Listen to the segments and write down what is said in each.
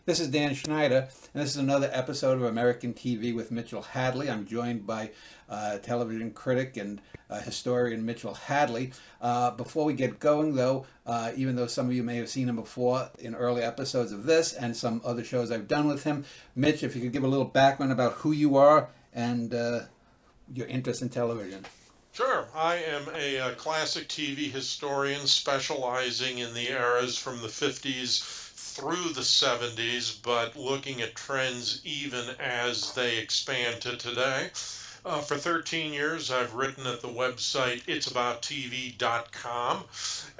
This is Dan Schneider, and this is another episode of American TV with Mitchell Hadley. I'm joined by television critic and historian Mitchell Hadley. Before we get going, though, even though some of you may have seen him before in early episodes of this and some other shows I've done with him, Mitch, if you could give a little background about who you are and your interest in television. Sure. I am a classic TV historian specializing in the eras from the 50s through the 70s, but looking at trends even as they expand to today. For 13 years, I've written at the website itsabouttv.com.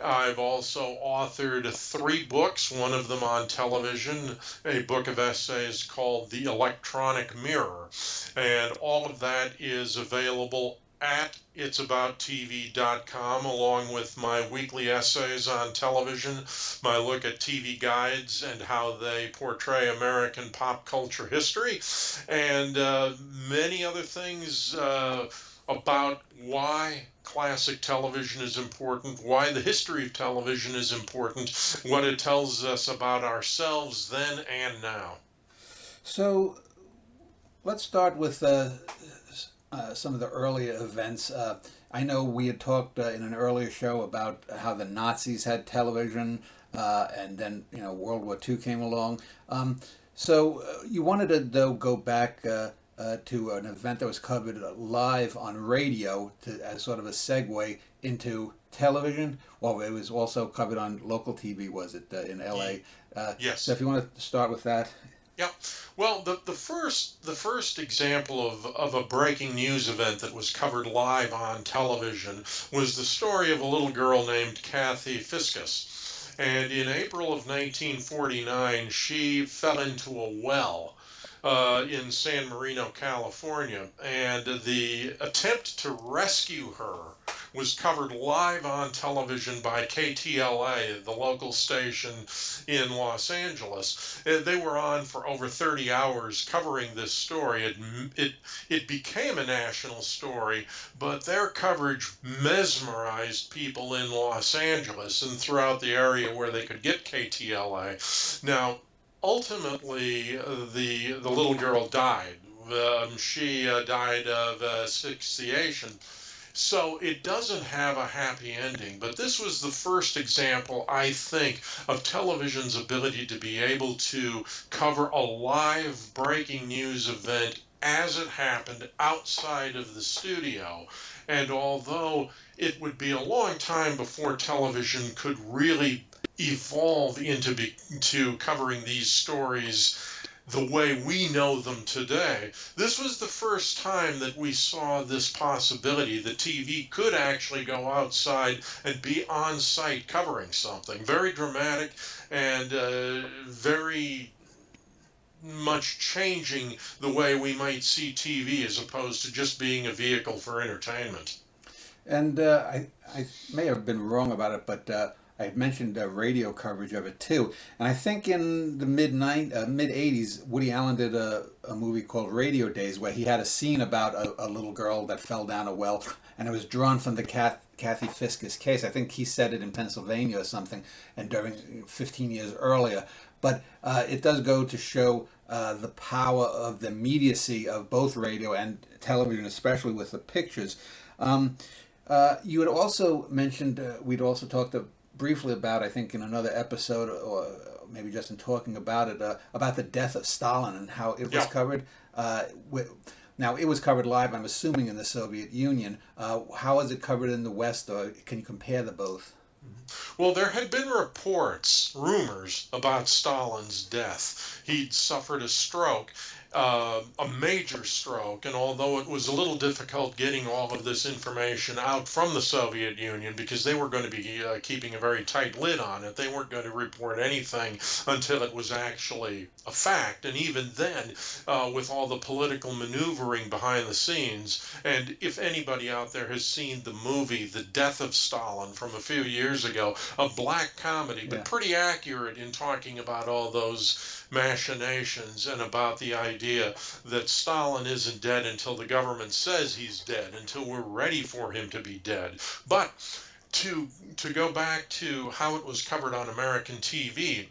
I've also authored 3 books, one of them on television, a book of essays called The Electronic Mirror. And all of that is available at itsabouttv.com, along with my weekly essays on television, my look at TV guides and how they portray American pop culture history, and many other things about why classic television is important, why the history of television is important, what it tells us about ourselves then and now. So let's start with some of the earlier events. I know we had talked in an earlier show about how the Nazis had television, and then World War II came along. So you wanted to though go back to an event that was covered live on radio as sort of a segue into television. Well, it was also covered on local TV, was it, in LA? Yes. So if you want to start with that. Yeah. Well, the first example of a breaking news event that was covered live on television was the story of a little girl named Kathy Fiscus. And in April of 1949, she fell into a well in San Marino, California, and the attempt to rescue her was covered live on television by KTLA, the local station in Los Angeles. They were on for over 30 hours covering this story. It became a national story, but their coverage mesmerized people in Los Angeles and throughout the area where they could get KTLA. Now, ultimately, the little girl died. She died of asphyxiation. So it doesn't have a happy ending, but this was the first example, I think, of television's ability to be able to cover a live breaking news event as it happened outside of the studio. And although it would be a long time before television could really evolve into covering these stories the way we know them today, this was the first time that we saw this possibility that TV could actually go outside and be on site covering something. Very dramatic and very much changing the way we might see TV as opposed to just being a vehicle for entertainment. And I may have been wrong about it, but I had mentioned radio coverage of it too. And I think in the mid 80s, Woody Allen did a movie called Radio Days where he had a scene about a little girl that fell down a well, and it was drawn from the Kathy Fiscus case. I think he said it in Pennsylvania or something, and during 15 years earlier. But it does go to show the power of the immediacy of both radio and television, especially with the pictures. You had also mentioned, we'd also talked briefly about, I think in another episode, or maybe just in talking about it, about the death of Stalin and how it was covered. Now, it was covered live, I'm assuming, in the Soviet Union. How was it covered in the West, or can you compare the both? Well, there had been rumors about Stalin's death. He'd suffered a stroke, a major stroke, and although it was a little difficult getting all of this information out from the Soviet Union because they were going to be keeping a very tight lid on it, they weren't going to report anything until it was actually a fact. And even then, with all the political maneuvering behind the scenes, and if anybody out there has seen the movie The Death of Stalin from a few years ago, a black comedy, but pretty accurate in talking about all those machinations and about the idea that Stalin isn't dead until the government says he's dead, until we're ready for him to be dead. But to go back to how it was covered on American TV,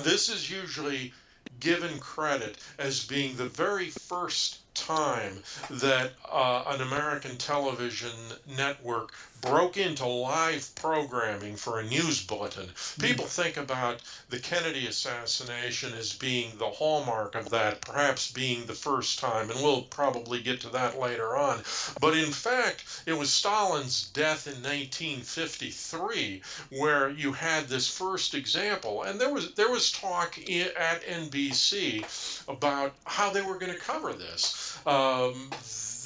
this is usually given credit as being the very first time that an American television network broke into live programming for a news bulletin. Mm. People think about the Kennedy assassination as being the hallmark of that, perhaps being the first time, and we'll probably get to that later on. But in fact, it was Stalin's death in 1953 where you had this first example, and there was talk at NBC about how they were going to cover this.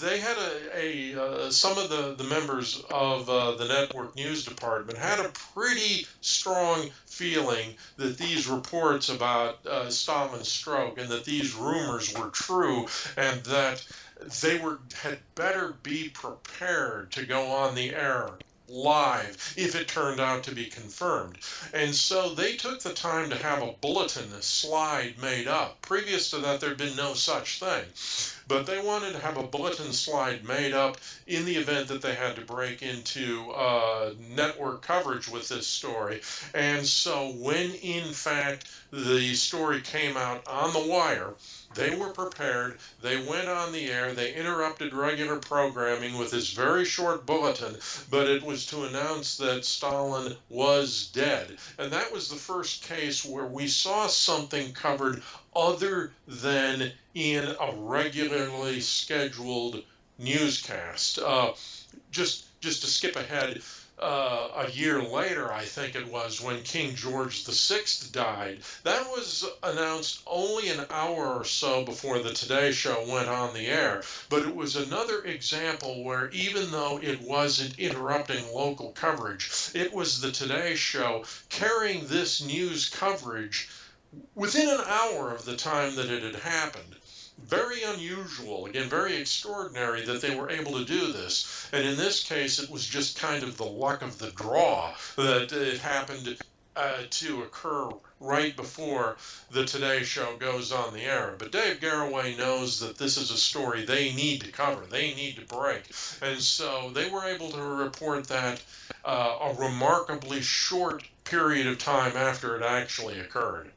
They had some of the members of the network news department had a pretty strong feeling that these reports about Stalin's stroke and that these rumors were true, and that had better be prepared to go on the air live if it turned out to be confirmed. And so they took the time to have a bulletin, a slide made up. Previous to that, there'd been no such thing. But they wanted to have a bulletin slide made up in the event that they had to break into network coverage with this story. And so when, in fact, the story came out on the wire, they were prepared. They went on the air. They interrupted regular programming with this very short bulletin, but it was to announce that Stalin was dead. And that was the first case where we saw something covered other than in a regularly scheduled newscast. Just to skip ahead, a year later, I think it was, when King George VI died. That was announced only an hour or so before the Today Show went on the air. But it was another example where, even though it wasn't interrupting local coverage, it was the Today Show carrying this news coverage within an hour of the time that it had happened. Very unusual, again, very extraordinary that they were able to do this. And in this case, it was just kind of the luck of the draw that it happened to occur right before the Today Show goes on the air. But Dave Garroway knows that this is a story they need to cover, they need to break. And so they were able to report that a remarkably short period of time after it actually occurred.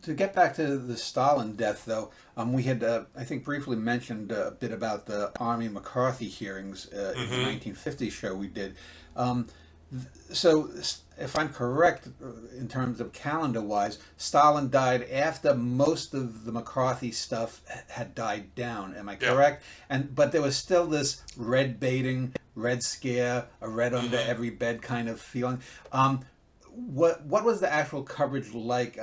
To get back to the Stalin death, though, we had, I think, briefly mentioned a bit about the Army McCarthy hearings in the 1950s show we did. So, if I'm correct, in terms of calendar-wise, Stalin died after most of the McCarthy stuff had died down. Am I correct? But there was still this red baiting, red scare, a red under every bed kind of feeling. What was the actual coverage like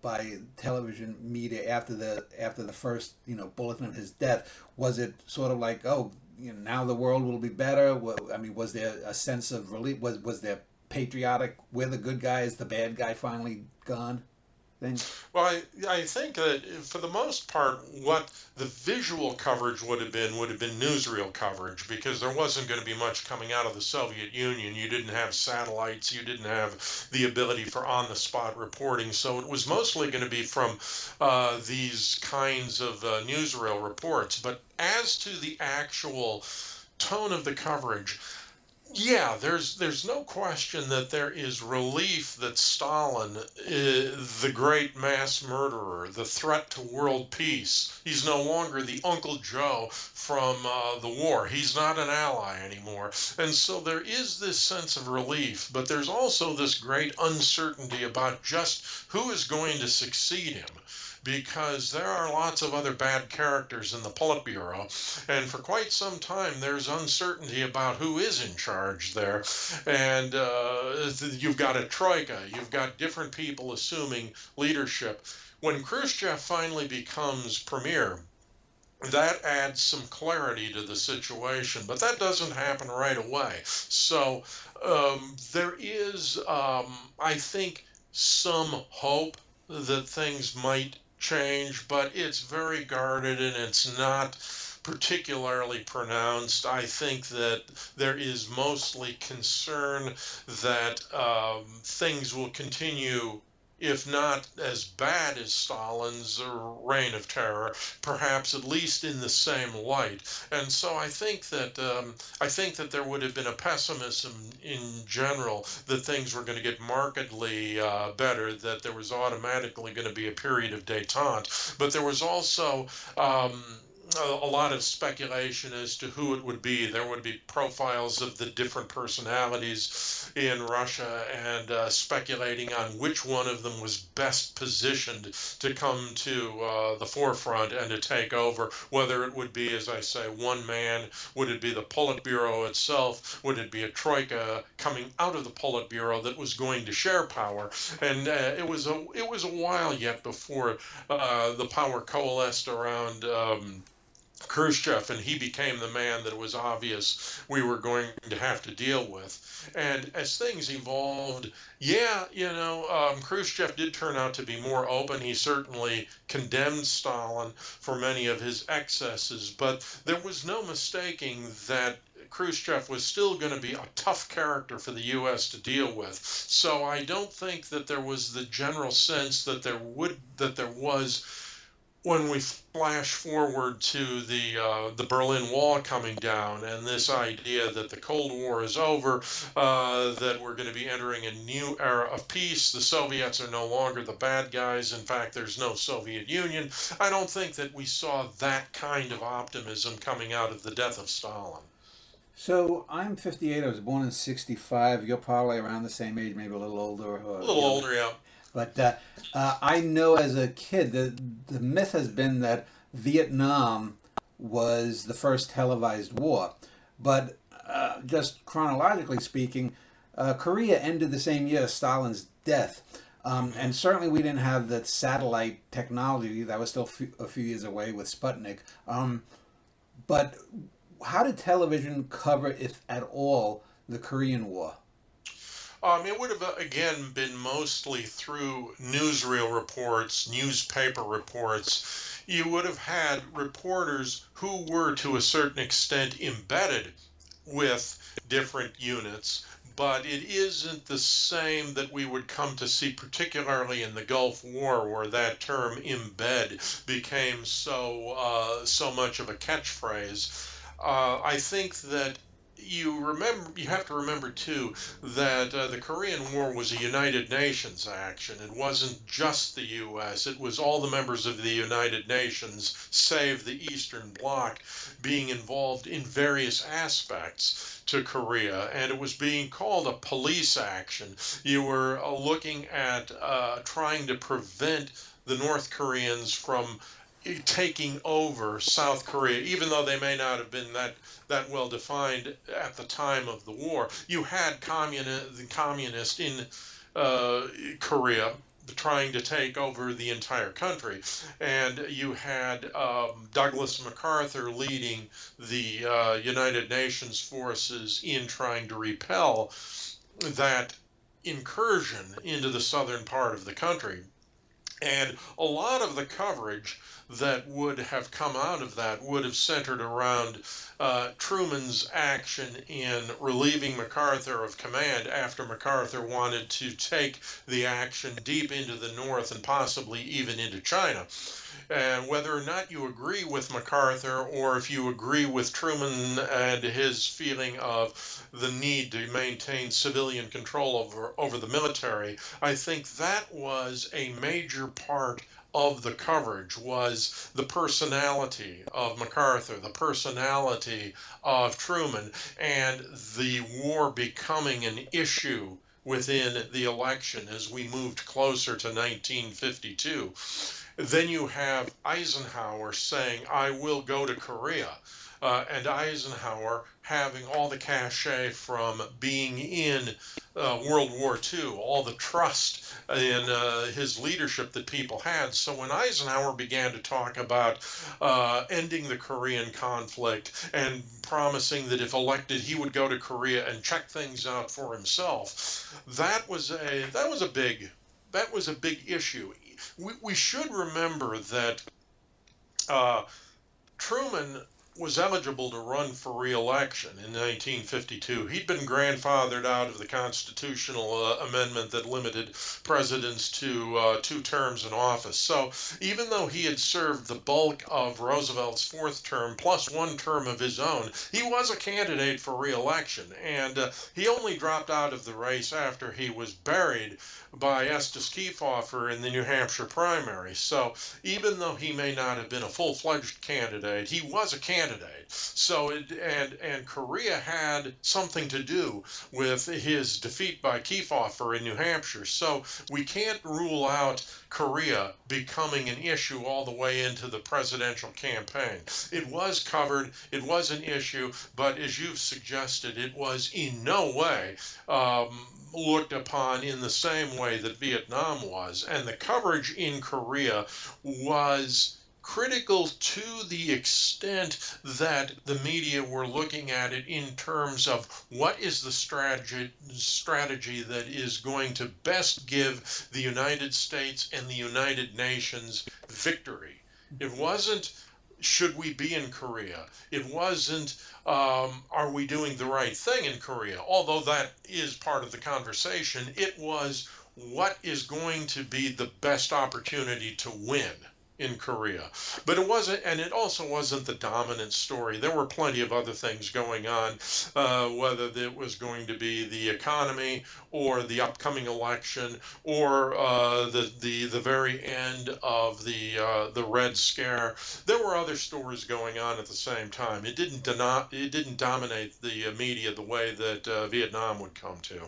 by television media after the first bulletin of his death? Was it sort of like, oh, now the world will be better? I mean, was there a sense of relief? Was there patriotic? We're the good guys, the bad guy finally gone thing? Well, I think that for the most part, what the visual coverage would have been newsreel coverage, because there wasn't going to be much coming out of the Soviet Union. You didn't have satellites, you didn't have the ability for on-the-spot reporting, so it was mostly going to be from these kinds of newsreel reports. But as to the actual tone of the coverage, yeah, there's no question that there is relief that Stalin, the great mass murderer, the threat to world peace, he's no longer the Uncle Joe from the war. He's not an ally anymore. And so there is this sense of relief, but there's also this great uncertainty about just who is going to succeed him, because there are lots of other bad characters in the Politburo, and for quite some time there's uncertainty about who is in charge there. And you've got a troika, you've got different people assuming leadership. When Khrushchev finally becomes premier, that adds some clarity to the situation, but that doesn't happen right away. So there is, I think, some hope that things might change, but it's very guarded and it's not particularly pronounced. I think that there is mostly concern that things will continue if not as bad as Stalin's reign of terror, perhaps at least in the same light. And so I think that there would have been a pessimism in general that things were going to get markedly better, that there was automatically going to be a period of détente. But there was also a lot of speculation as to who it would be. There would be profiles of the different personalities in Russia, and speculating on which one of them was best positioned to come to the forefront and to take over. Whether it would be, as I say, one man, would it be the Politburo itself, would it be a troika coming out of the Politburo that was going to share power? And it was a while yet before the power coalesced around Khrushchev, and he became the man that it was obvious we were going to have to deal with. And as things evolved, yeah, Khrushchev did turn out to be more open. He certainly condemned Stalin for many of his excesses, but there was no mistaking that Khrushchev was still going to be a tough character for the U.S. to deal with. So I don't think that there was the general sense that there was, when we flash forward to the Berlin Wall coming down, and this idea that the Cold War is over, that we're going to be entering a new era of peace, the Soviets are no longer the bad guys, in fact there's no Soviet Union. I don't think that we saw that kind of optimism coming out of the death of Stalin. So I'm 58. I was born in 65. You're probably around the same age, maybe a little older. A little older, yeah. But I know as a kid the myth has been that Vietnam was the first televised war. But just chronologically speaking, Korea ended the same year as Stalin's death. And certainly we didn't have the satellite technology. That was still a few years away with Sputnik. But how did television cover, if at all, the Korean War? It would have, again, been mostly through newsreel reports, newspaper reports. You would have had reporters who were, to a certain extent, embedded with different units, but it isn't the same that we would come to see, particularly in the Gulf War, where that term embed became so much of a catchphrase. I think that you have to remember too that the Korean War was a United Nations action. It wasn't just the U.S. It was all the members of the United Nations, save the Eastern Bloc, being involved in various aspects to Korea, and it was being called a police action. You were looking at trying to prevent the North Koreans from taking over South Korea, even though they may not have been that well defined at the time of the war. You had the communists in Korea trying to take over the entire country, and you had Douglas MacArthur leading the United Nations forces in trying to repel that incursion into the southern part of the country. And a lot of the coverage that would have come out of that would have centered around Truman's action in relieving MacArthur of command after MacArthur wanted to take the action deep into the north and possibly even into China. And whether or not you agree with MacArthur, or if you agree with Truman and his feeling of the need to maintain civilian control over the military, I think that was a major part of the coverage, was the personality of MacArthur, the personality of Truman, and the war becoming an issue within the election as we moved closer to 1952. Then you have Eisenhower saying, I will go to Korea. And Eisenhower having all the cachet from being in World War II, all the trust in his leadership that people had. So when Eisenhower began to talk about ending the Korean conflict and promising that if elected he would go to Korea and check things out for himself, that was a big issue. We should remember that Truman was eligible to run for re-election in 1952. He'd been grandfathered out of the constitutional amendment that limited presidents to 2 terms in office. So even though he had served the bulk of Roosevelt's 4th term plus 1 term of his own, he was a candidate for re-election. And he only dropped out of the race after he was buried by Estes Kefauver in the New Hampshire primary. So even though he may not have been a full-fledged candidate, he was a candidate. So and Correa had something to do with his defeat by Kefauver in New Hampshire. So we can't rule out Correa becoming an issue all the way into the presidential campaign. It was covered, it was an issue, but as you've suggested, it was in no way looked upon in the same way that Vietnam was. And the coverage in Korea was critical to the extent that the media were looking at it in terms of what is the strategy that is going to best give the United States and the United Nations victory. It wasn't, should we be in Korea? It wasn't, are we doing the right thing in Korea? Although that is part of the conversation, it was what is going to be the best opportunity to win in Korea. But it wasn't, and it also wasn't the dominant story. There were plenty of other things going on, whether it was going to be the economy or the upcoming election or the very end of the Red Scare. There were other stories going on at the same time. It didn't dominate the media the way that Vietnam would come to.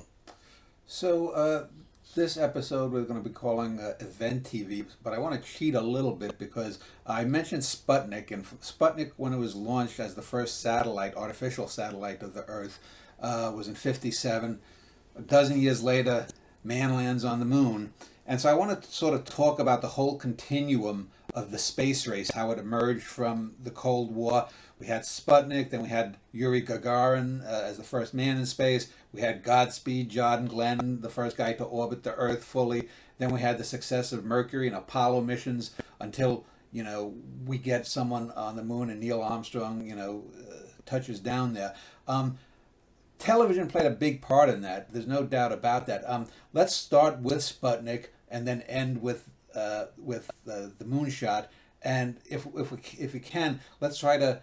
So this episode we're going to be calling Event TV, but I want to cheat a little bit because I mentioned Sputnik, and Sputnik, when it was launched as the first satellite, artificial satellite of the Earth, was in '57. A dozen years later, man lands on the moon. And so I want to sort of talk about the whole continuum of the space race, how it emerged from the Cold War. We had Sputnik, then we had Yuri Gagarin as the first man in space. We had Godspeed, John Glenn, the first guy to orbit the Earth fully. Then we had the success of Mercury and Apollo missions until, we get someone on the moon and Neil Armstrong, touches down there. Television played a big part in that. There's no doubt about that. Let's start with Sputnik and then end with the moonshot. And if we can, let's try to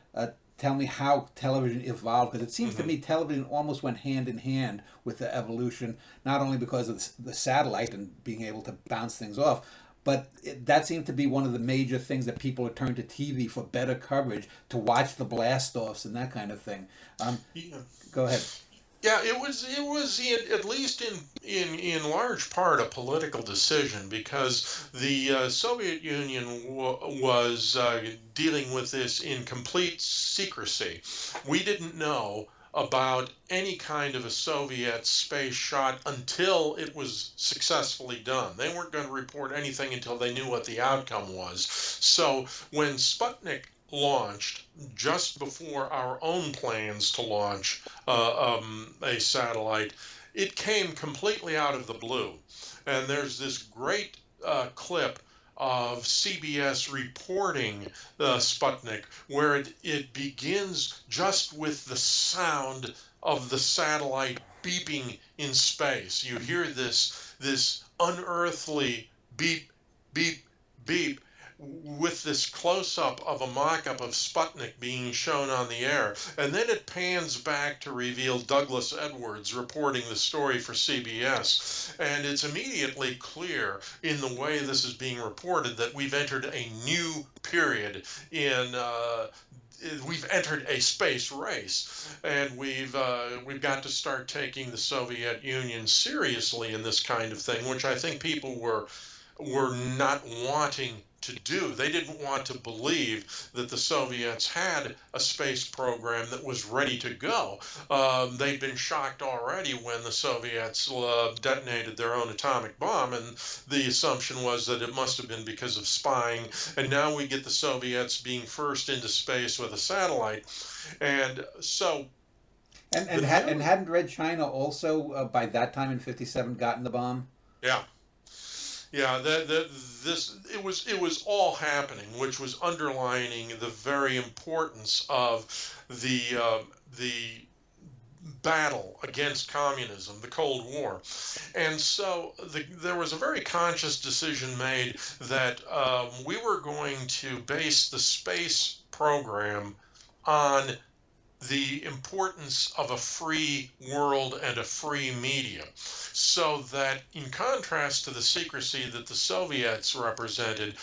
tell me how television evolved, because it seems to me television almost went hand in hand with the evolution, not only because of the satellite and being able to bounce things off, but that seemed to be one of the major things that people would turn to TV for better coverage, to watch the blast-offs and that kind of thing. Yeah. Go ahead. Yeah, it was at least in large part a political decision, because the Soviet Union was dealing with this in complete secrecy. We didn't know about any kind of a Soviet space shot until it was successfully done. They weren't going to report anything until they knew what the outcome was. So when Sputnik launched just before our own plans to launch a satellite, it came completely out of the blue. And there's this great clip of CBS reporting Sputnik, where it begins just with the sound of the satellite beeping in space. You hear this unearthly beep, beep, beep, with this close-up of a mock-up of Sputnik being shown on the air. And then it pans back to reveal Douglas Edwards reporting the story for CBS. And it's immediately clear in the way this is being reported that we've entered a new period we've entered a space race, and we've got to start taking the Soviet Union seriously in this kind of thing, which I think people were not wanting to do. They didn't want to believe that the Soviets had a space program that was ready to go. They'd been shocked already when the Soviets detonated their own atomic bomb, and the assumption was that it must have been because of spying. And now we get the Soviets being first into space with a satellite. And so... And hadn't Red China also, by that time in '57, gotten the bomb? Yeah. Yeah, it was all happening, which was underlining the very importance of the battle against communism, the Cold War. And so there was a very conscious decision made that we were going to base the space program on the importance of a free world and a free media. So that, in contrast to the secrecy that the Soviets represented,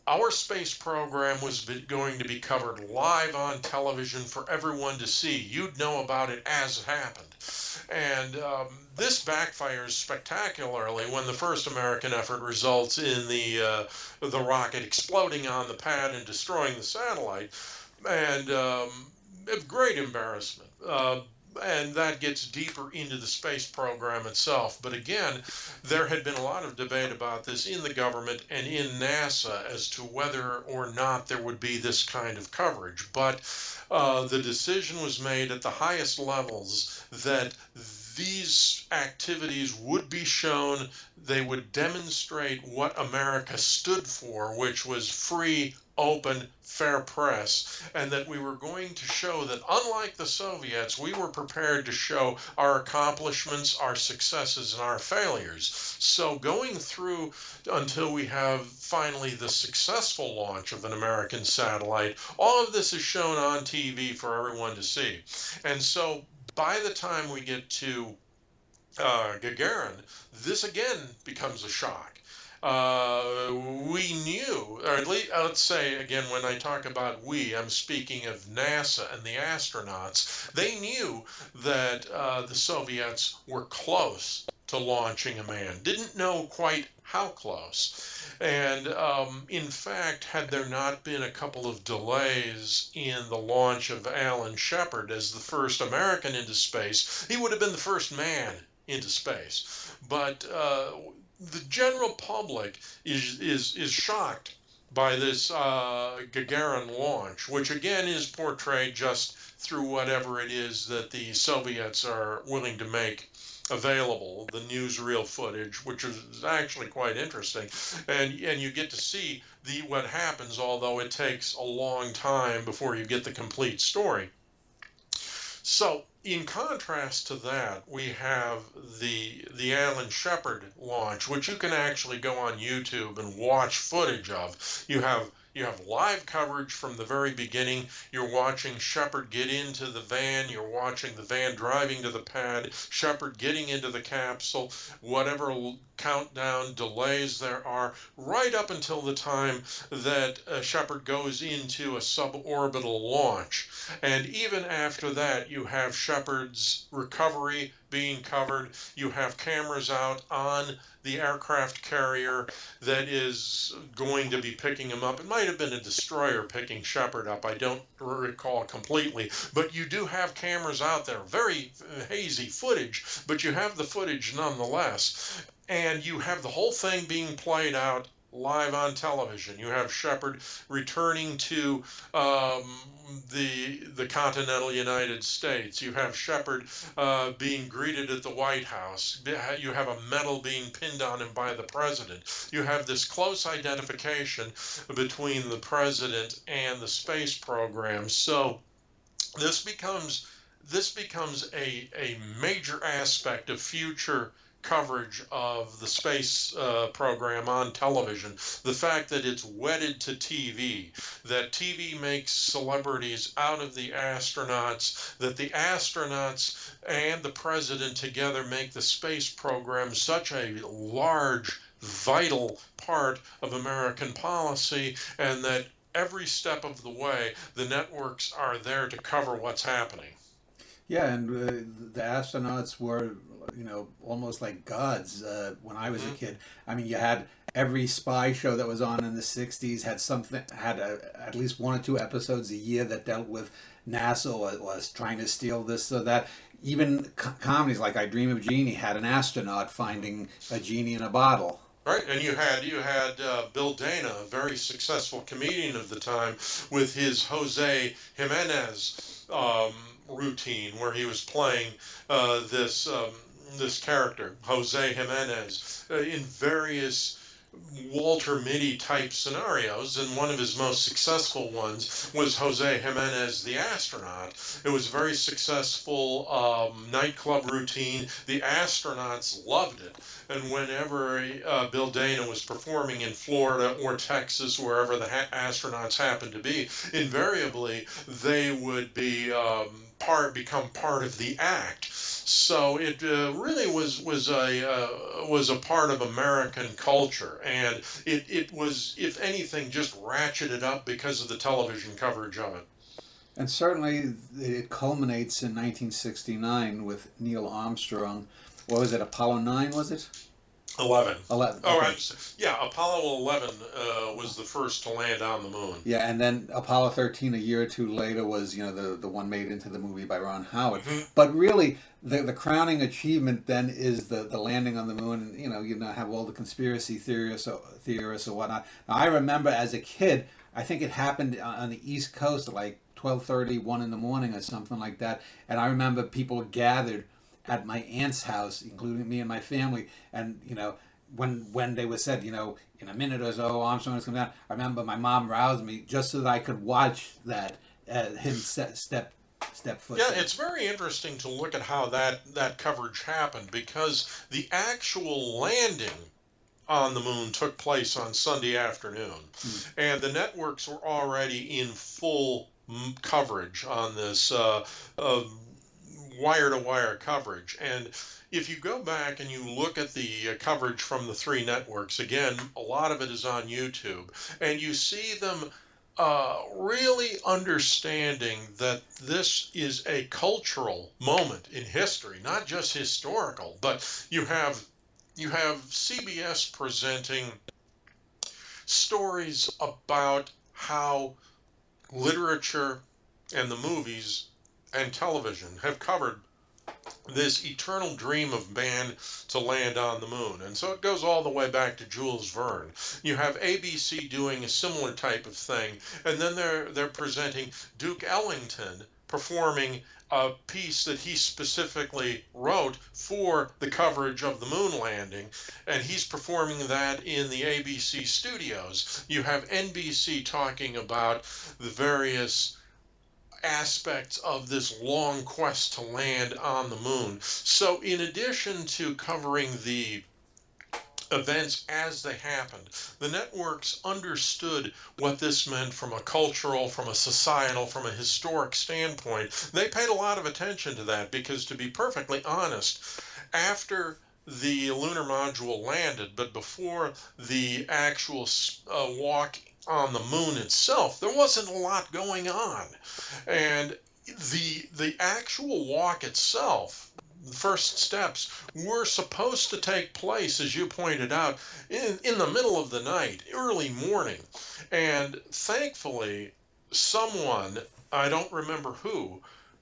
our space program was going to be covered live on television for everyone to see. You'd know about it as it happened. And this backfires spectacularly when the first American effort results in the rocket exploding on the pad and destroying the satellite. And great embarrassment. And that gets deeper into the space program itself. But again, there had been a lot of debate about this in the government and in NASA as to whether or not there would be this kind of coverage. But the decision was made at the highest levels that these activities would be shown. They would demonstrate what America stood for, which was free, open, fair press, and that we were going to show that, unlike the Soviets, we were prepared to show our accomplishments, our successes, and our failures. So going through until we have finally the successful launch of an American satellite, all of this is shown on TV for everyone to see. And so by the time we get to Gagarin, this again becomes a shock. We knew, or at least, let's say again, when I talk about we, I'm speaking of NASA and the astronauts. They knew that the Soviets were close to launching a man, didn't know quite how close. And in fact, had there not been a couple of delays in the launch of Alan Shepard as the first American into space, he would have been the first man into space. But the general public is shocked by this Gagarin launch, which again is portrayed just through whatever it is that the Soviets are willing to make available, the newsreel footage, which is actually quite interesting, and you get to see what happens, although it takes a long time before you get the complete story. So, in contrast to that, we have the Alan Shepard launch, which you can actually go on YouTube and watch footage of. You have live coverage from the very beginning. You're watching Shepard get into the van. You're watching the van driving to the pad. Shepard getting into the capsule. Whatever countdown delays there are, right up until the time that Shepard goes into a suborbital launch. And even after that, you have Shepard's recovery being covered. You have cameras out on the aircraft carrier that is going to be picking him up. It might have been a destroyer picking Shepard up. I don't recall completely. But you do have cameras out there. Very hazy footage, but you have the footage nonetheless. And you have the whole thing being played out live on television. You have Shepard returning to the continental United States. You have Shepard being greeted at the White House. You have a medal being pinned on him by the president. You have this close identification between the president and the space program. So this becomes a major aspect of future coverage of the space program on television. The fact that it's wedded to TV, that TV makes celebrities out of the astronauts, that the astronauts and the president together make the space program such a large, vital part of American policy, and that every step of the way, the networks are there to cover what's happening. Yeah, and the astronauts were, almost like gods when I was a kid. I mean, you had every spy show that was on in the '60s had at least one or two episodes a year that dealt with NASA or was trying to steal this or that. Even comedies like I Dream of Jeannie had an astronaut finding a genie in a bottle. Right, and you had Bill Dana, a very successful comedian of the time, with his Jose Jimenez routine, where he was playing this character, Jose Jimenez, in various Walter Mitty type scenarios, and one of his most successful ones was Jose Jimenez the astronaut. It was a very successful nightclub routine. The astronauts loved it, and whenever Bill Dana was performing in Florida or Texas, wherever the astronauts happened to be, invariably they would become part of the act. So it really was a part of American culture, and it was, if anything, just ratcheted up because of the television coverage of it. And certainly it culminates in 1969 with Neil Armstrong. What was it, Apollo 9, was it? 11. 11, Oh, okay. yeah, Apollo 11 was the first to land on the moon. Yeah, and then Apollo 13 a year or two later was, the one made into the movie by Ron Howard. Mm-hmm. But really, the crowning achievement then is the landing on the moon, and have all the conspiracy theorists or whatnot. Now, I remember as a kid, I think it happened on the East Coast at like 12:30, 1 in the morning or something like that. And I remember people gathered at my aunt's house, including me and my family, and when they were said, in a minute or so, Armstrong's coming down. I remember my mom roused me just so that I could watch that him step foot. Yeah, down. it's very interesting to look at how that coverage happened, because the actual landing on the moon took place on Sunday afternoon, and the networks were already in full coverage on this wire-to-wire coverage. And if you go back and you look at the coverage from the three networks, again, a lot of it is on YouTube, and you see them really understanding that this is a cultural moment in history, not just historical, but you have CBS presenting stories about how literature and the movies and television have covered this eternal dream of man to land on the moon. And so it goes all the way back to Jules Verne. You have ABC doing a similar type of thing, and then they're presenting Duke Ellington performing a piece that he specifically wrote for the coverage of the moon landing, and he's performing that in the ABC studios. You have NBC talking about the various aspects of this long quest to land on the moon. So in addition to covering the events as they happened, the networks understood what this meant from a cultural, from a societal, from a historic standpoint. They paid a lot of attention to that because, to be perfectly honest, after the lunar module landed, but before the actual walk on the moon itself, there wasn't a lot going on. And the actual walk itself, the first steps, were supposed to take place, as you pointed out, in the middle of the night, early morning. And thankfully, someone, I don't remember who,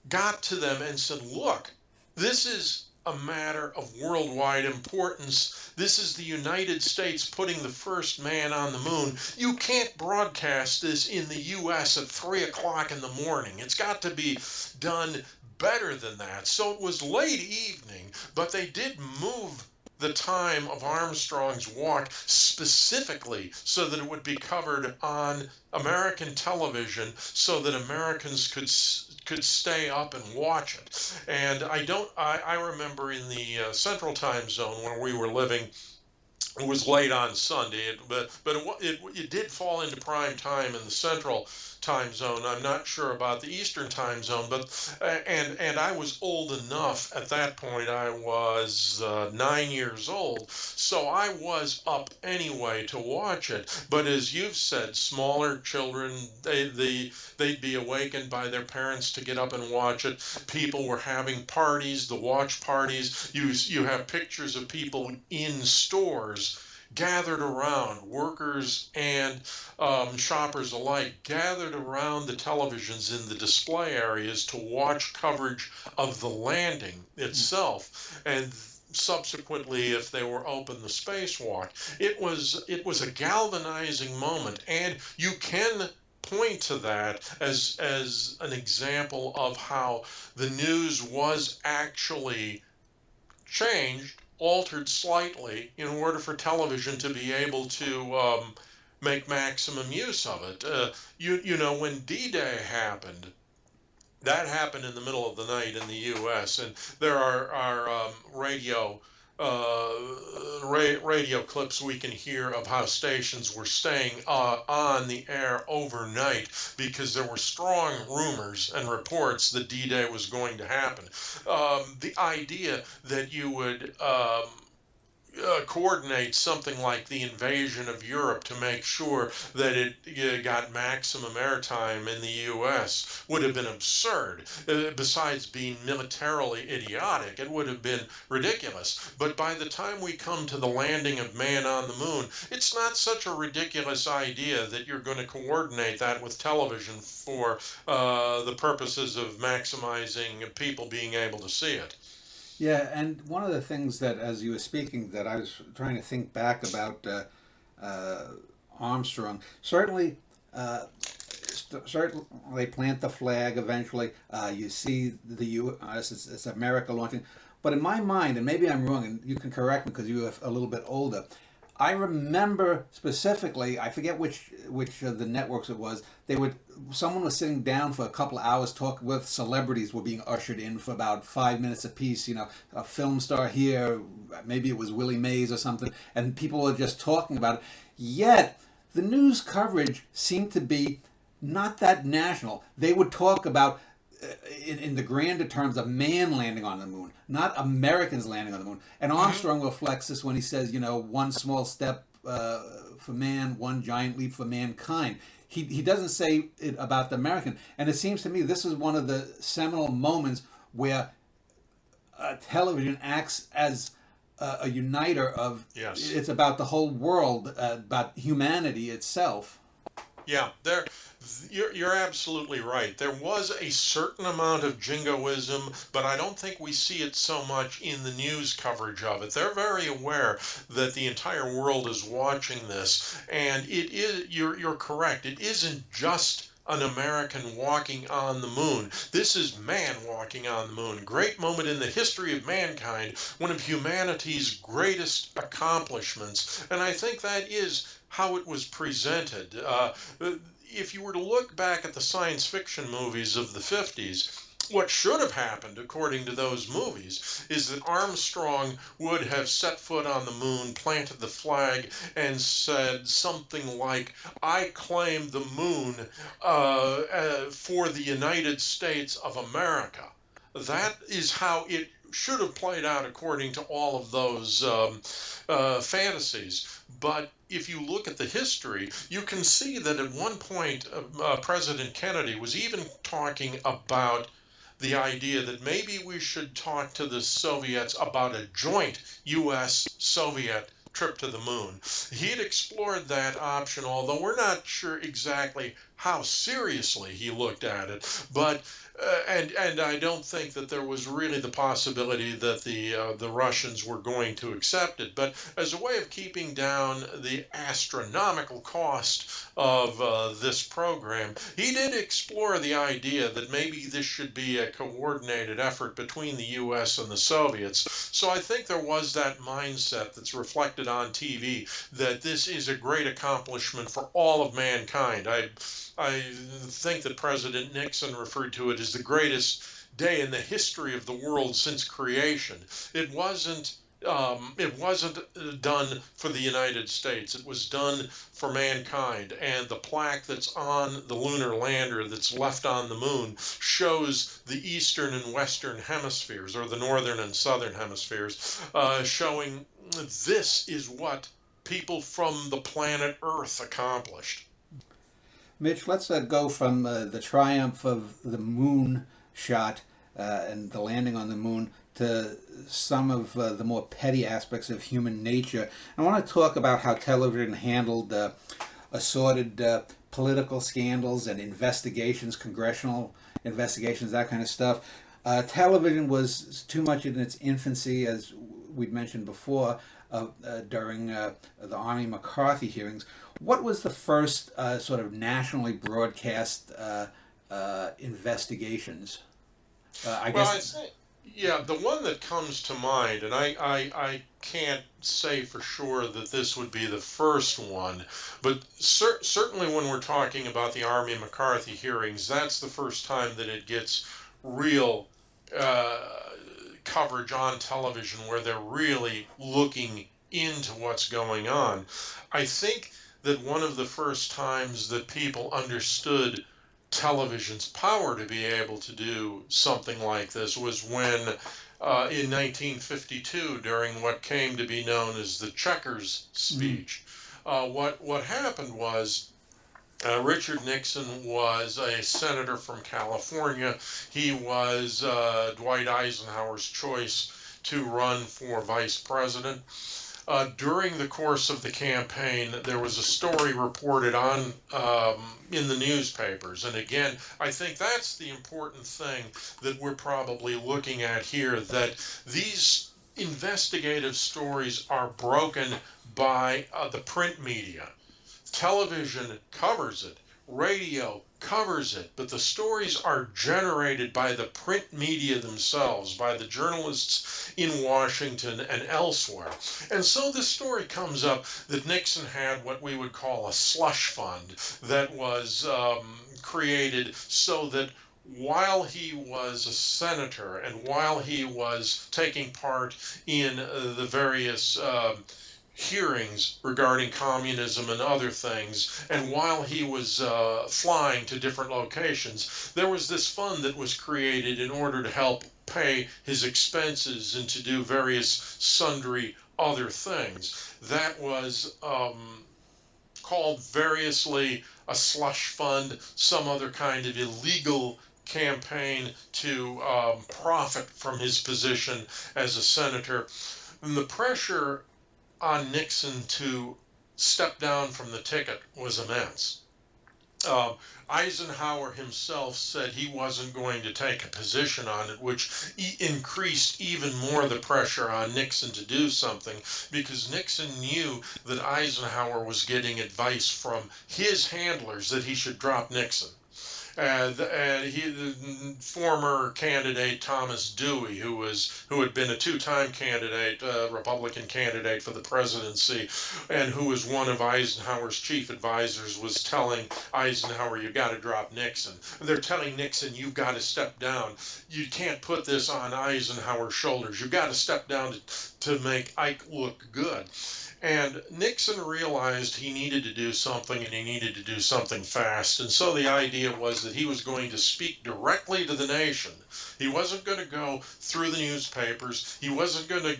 got to them and said, look, this is a matter of worldwide importance. This is the United States putting the first man on the moon. You can't broadcast this in the U.S. at 3 o'clock in the morning. It's got to be done better than that. So it was late evening, but they did move the time of Armstrong's walk specifically so that it would be covered on American television, so that Americans could stay up and watch it. And I remember in the Central Time Zone where we were living, it was late on Sunday, but it did fall into prime time in the Central Time Zone. I'm not sure about the Eastern Time Zone, but and I was old enough at that point. I was 9 years old, so I was up anyway to watch it. But as you've said, smaller children, they'd be awakened by their parents to get up and watch it. People were having parties, the watch parties. You have pictures of people in stores gathered around, workers and shoppers alike, gathered around the televisions in the display areas to watch coverage of the landing itself, and subsequently, if they were open, the spacewalk. It was a galvanizing moment, and you can point to that as an example of how the news was actually changed altered slightly in order for television to be able to make maximum use of it. You know, when D-Day happened, that happened in the middle of the night in the U.S. and there are radio clips we can hear of how stations were staying on the air overnight because there were strong rumors and reports that D-Day was going to happen. The idea that you would coordinate something like the invasion of Europe to make sure that it got maximum airtime in the U.S. would have been absurd. Besides being militarily idiotic, it would have been ridiculous. But by the time we come to the landing of man on the moon, it's not such a ridiculous idea that you're going to coordinate that with television for the purposes of maximizing people being able to see it. Yeah, and one of the things that, as you were speaking, that I was trying to think back about Armstrong. Certainly, certainly they plant the flag eventually. You see the U.S. It's America launching. But in my mind, and maybe I'm wrong, and you can correct me because you're a little bit older. I remember specifically, I forget which of the networks it was. Someone was sitting down for a couple of hours talking with celebrities were being ushered in for about 5 minutes apiece. You know, a film star here, maybe it was Willie Mays or something, and people were just talking about it. Yet the news coverage seemed to be not that national. They would talk about in the grander terms of man landing on the moon, not Americans landing on the moon. And Armstrong reflects this when he says, you know, one small step for man, one giant leap for mankind. He doesn't say it about the American. And it seems to me this is one of the seminal moments where television acts as a uniter of, Yes. it's about the whole world, about humanity itself. Yeah, you're absolutely right. There was a certain amount of jingoism, but I don't think we see it so much in the news coverage of it. They're very aware that the entire world is watching this, and it is. You're correct. It isn't just an American walking on the moon. This is man walking on the moon. Great moment in the history of mankind, one of humanity's greatest accomplishments, and I think that is how it was presented. If you were to look back at the science fiction movies of the 50s, what should have happened, according to those movies, is that Armstrong would have set foot on the moon, planted the flag, and said something like, I claim the moon for the United States of America. That is how it should have played out according to all of those fantasies. But if you look at the history, you can see that at one point President Kennedy was even talking about the idea that maybe we should talk to the Soviets about a joint U.S.-Soviet trip to the moon. He'd explored that option, although we're not sure exactly how seriously he looked at it. But and I don't think that there was really the possibility that the Russians were going to accept it. But as a way of keeping down the astronomical cost of this program, he did explore the idea that maybe this should be a coordinated effort between the U.S. and the Soviets. So I think there was that mindset that's reflected on TV that this is a great accomplishment for all of mankind. I think that President Nixon referred to it as the greatest day in the history of the world since creation. It wasn't done for the United States. It was done for mankind. And the plaque that's on the lunar lander that's left on the moon shows the eastern and western hemispheres, or the northern and southern hemispheres, showing this is what people from the planet Earth accomplished. Mitch, let's go from the triumph of the moon shot and the landing on the moon to some of the more petty aspects of human nature. I want to talk about how television handled assorted political scandals and investigations, congressional investigations, that kind of stuff. Television was too much in its infancy, as we'd mentioned before, during the Army McCarthy hearings. What was the first sort of nationally broadcast investigations? I Well, guess. Yeah, the one that comes to mind, and I can't say for sure that this would be the first one, but certainly when we're talking about the Army McCarthy hearings, that's the first time that it gets real uh, coverage on television where they're really looking into what's going on. I think that one of the first times that people understood television's power to be able to do something like this was when, in 1952, during what came to be known as the Checkers Mm. speech, what happened was Richard Nixon was a senator from California. He was Dwight Eisenhower's choice to run for vice president. During the course of the campaign, there was a story reported on in the newspapers. And again, I think that's the important thing that we're probably looking at here, that these investigative stories are broken by the print media. Television covers it, radio covers it, but the stories are generated by the print media themselves, by the journalists in Washington and elsewhere. And so this story comes up that Nixon had what we would call a slush fund that was created so that while he was a senator and while he was taking part in the various hearings regarding communism and other things. And while he was flying to different locations, there was this fund that was created in order to help pay his expenses and to do various sundry other things. That was called variously a slush fund, some other kind of illegal campaign to profit from his position as a senator. And the pressure on Nixon to step down from the ticket was immense. Uh, Eisenhower himself said he wasn't going to take a position on it, which increased even more the pressure on Nixon to do something, because Nixon knew that Eisenhower was getting advice from his handlers that he should drop Nixon. The former candidate Thomas Dewey, who had been a two-time candidate, Republican candidate for the presidency, and who was one of Eisenhower's chief advisors, was telling Eisenhower, "You got to drop Nixon." They're telling Nixon, "You've got to step down. You can't put this on Eisenhower's shoulders. You've got to step down to make Ike look good." And Nixon realized he needed to do something, and he needed to do something fast. And so the idea was that he was going to speak directly to the nation. He wasn't going to go through the newspapers. He wasn't going to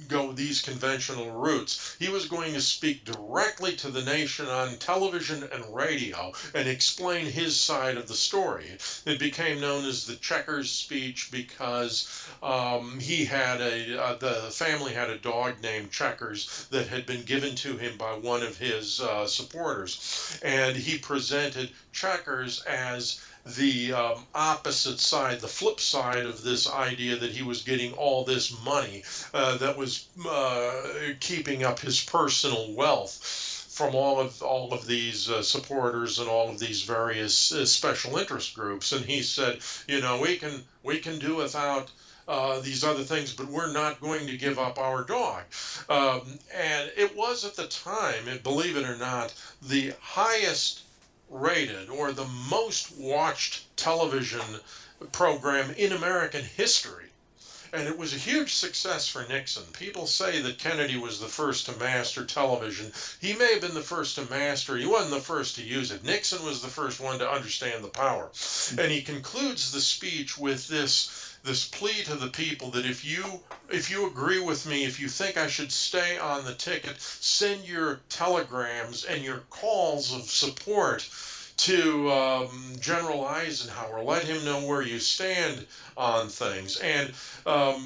go these conventional routes. He was going to speak directly to the nation on television and radio and explain his side of the story. It became known as the Checkers speech because the family had a dog named Checkers that had been given to him by one of his supporters, and he presented Checkers as the opposite side, the flip side of this idea that he was getting all this money that was keeping up his personal wealth from all of these supporters and all of these various special interest groups. And he said, we can do without these other things, but we're not going to give up our dog. And it was at the time, believe it or not, the highest rated or the most watched television program in American history. And it was a huge success for Nixon. People say that Kennedy was the first to master television. He may have been the first to master it. He wasn't the first to use it. Nixon was the first one to understand the power. And he concludes the speech with this plea to the people that if you agree with me, if you think I should stay on the ticket, send your telegrams and your calls of support to General Eisenhower. Let him know where you stand on things. And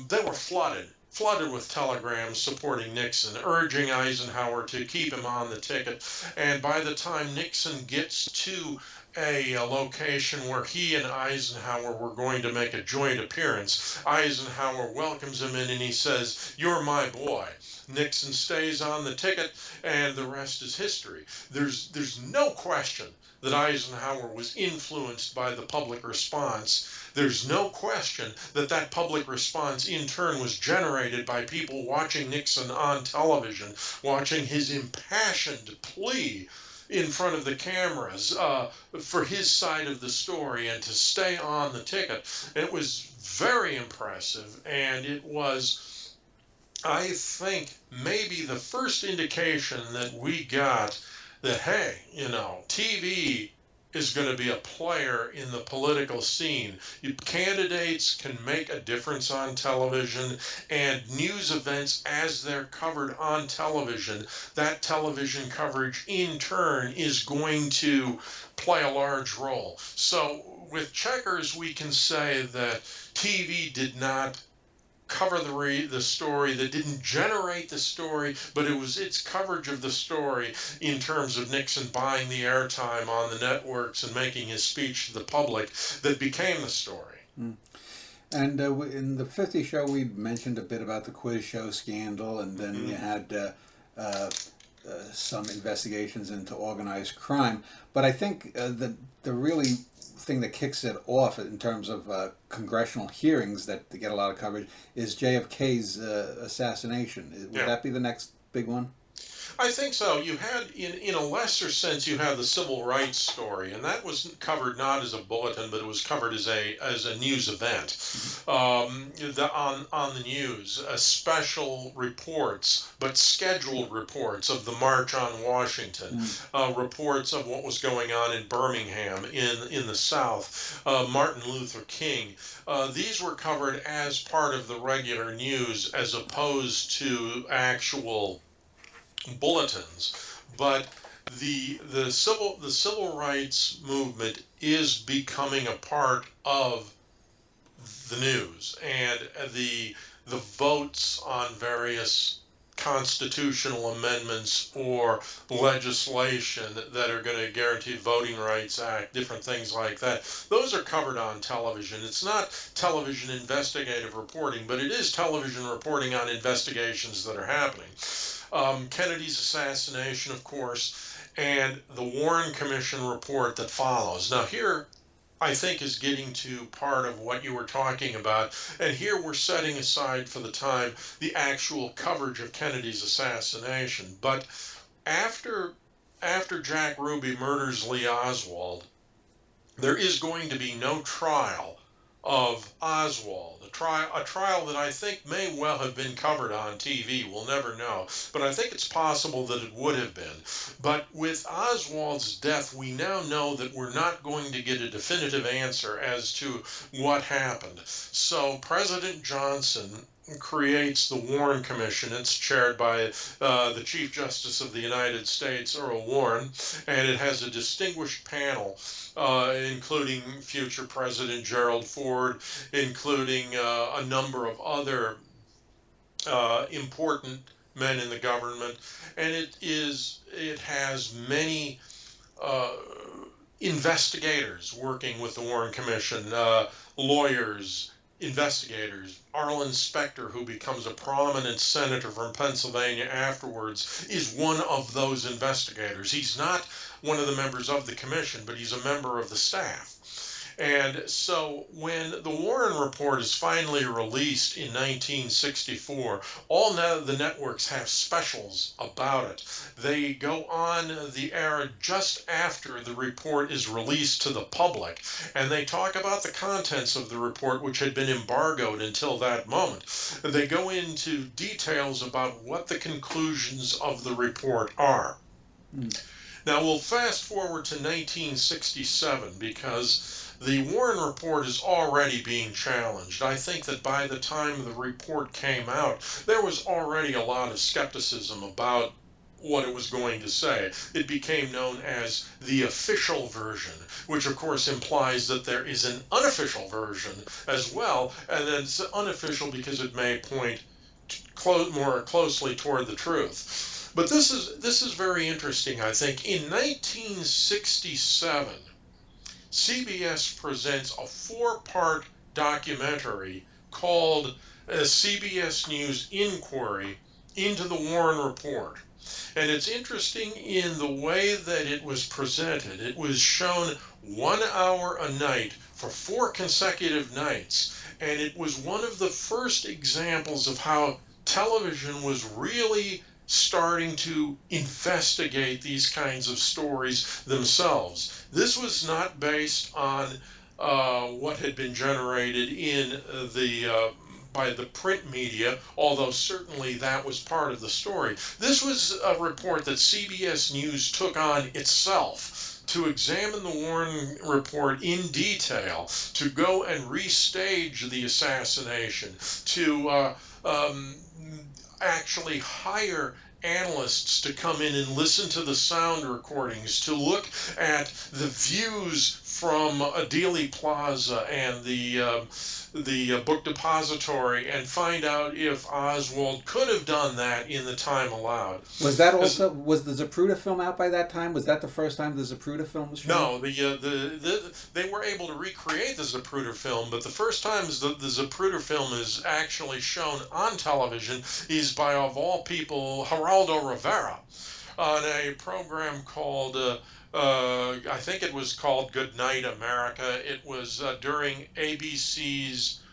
they were flooded with telegrams supporting Nixon, urging Eisenhower to keep him on the ticket. And by the time Nixon gets to a location where he and Eisenhower were going to make a joint appearance. Eisenhower welcomes him in and he says, "You're my boy." Nixon stays on the ticket, and the rest is history. There's no question that Eisenhower was influenced by the public response. There's no question that that public response in turn was generated by people watching Nixon on television, watching his impassioned plea in front of the cameras for his side of the story and to stay on the ticket. It was very impressive, and it was, I think, maybe the first indication that we got that, hey, TV is going to be a player in the political scene. Candidates can make a difference on television, and news events, as they're covered on television, that television coverage in turn is going to play a large role. So with Checkers, we can say that TV did not cover the story, that didn't generate the story, but it was its coverage of the story in terms of Nixon buying the airtime on the networks and making his speech to the public that became the story. And in the 50 show, we mentioned a bit about the quiz show scandal, and then you had some investigations into organized crime. But I think the really thing that kicks it off in terms of congressional hearings that get a lot of coverage is JFK's assassination. Would that be the next big one? I think so. You had, in a lesser sense, you had the civil rights story, and that was covered not as a bulletin, but it was covered as a news event on the news. Special reports, but scheduled reports of the March on Washington, reports of what was going on in Birmingham in the South, Martin Luther King. These were covered as part of the regular news as opposed to actual bulletins. But the civil rights movement is becoming a part of the news, and the votes on various constitutional amendments or legislation that are going to guarantee Voting Rights Act, different things like that, those are covered on television. It's not television investigative reporting, but it is television reporting on investigations that are happening. Kennedy's assassination, of course, and the Warren Commission report that follows. Now here, I think, is getting to part of what you were talking about, and here we're setting aside for the time the actual coverage of Kennedy's assassination. But after Jack Ruby murders Lee Oswald, there is going to be no trial of Oswald, a trial that I think may well have been covered on TV. We'll never know, but I think it's possible that it would have been. But with Oswald's death, we now know that we're not going to get a definitive answer as to what happened. So President Johnson creates the Warren Commission. It's chaired by the Chief Justice of the United States, Earl Warren, and it has a distinguished panel, including future President Gerald Ford, including a number of other important men in the government, and it has many investigators working with the Warren Commission, lawyers, investigators. Arlen Specter, who becomes a prominent senator from Pennsylvania afterwards, is one of those investigators. He's not one of the members of the commission, but he's a member of the staff. And so when the Warren Report is finally released in 1964, all the networks have specials about it. They go on the air just after the report is released to the public, and they talk about the contents of the report, which had been embargoed until that moment. They go into details about what the conclusions of the report are. Now we'll fast forward to 1967, because the Warren Report is already being challenged. I think that by the time the report came out, there was already a lot of skepticism about what it was going to say. It became known as the official version, which of course implies that there is an unofficial version as well, and then it's unofficial because it may point more closely toward the truth. But this is very interesting, I think. In 1967, CBS presents a 4-part documentary called CBS News Inquiry into the Warren Report. And it's interesting in the way that it was presented. It was shown 1 hour a night for 4 consecutive nights. And it was one of the first examples of how television was really starting to investigate these kinds of stories themselves. This was not based on what had been generated in the by the print media, although certainly that was part of the story. This was a report that CBS News took on itself to examine the Warren Report in detail, to go and restage the assassination, to actually hire analysts to come in and listen to the sound recordings, to look at the views from Dealey Plaza and the book depository and find out if Oswald could have done that in the time allowed. Was that also, was the Zapruder film out by that time? Was that the first time the Zapruder film was shown? No, they were able to recreate the Zapruder film, but the first time the Zapruder film is actually shown on television is by, of all people, Geraldo Rivera on a program called I think it was called Good Night America. It was during ABC's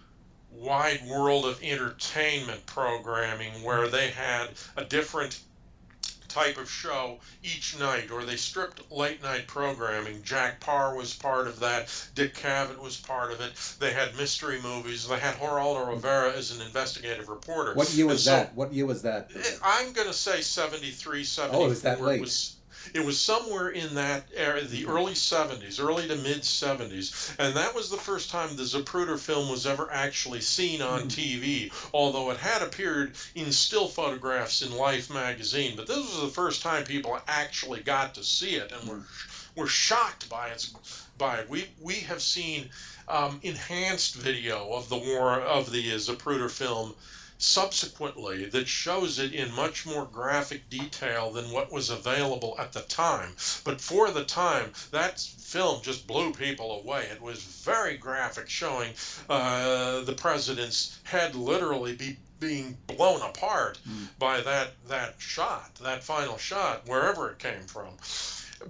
Wide World of Entertainment programming, where they had a different type of show each night, or they stripped late night programming. Jack Parr was part of that. Dick Cavett was part of it. They had mystery movies. They had Geraldo Rivera as an investigative reporter. What year was that? What year was that? I'm going to say 73, 74. Oh, it was that late. It was somewhere in that era, the early 70s, early to mid 70s, and that was the first time the Zapruder film was ever actually seen on TV, although it had appeared in still photographs in Life magazine. But this was the first time people actually got to see it and were shocked by it. We have seen enhanced video of the Zapruder film subsequently that shows it in much more graphic detail than what was available at the time. But for the time, that film just blew people away. It was very graphic, showing the president's head literally being blown apart by that shot, that final shot, wherever it came from.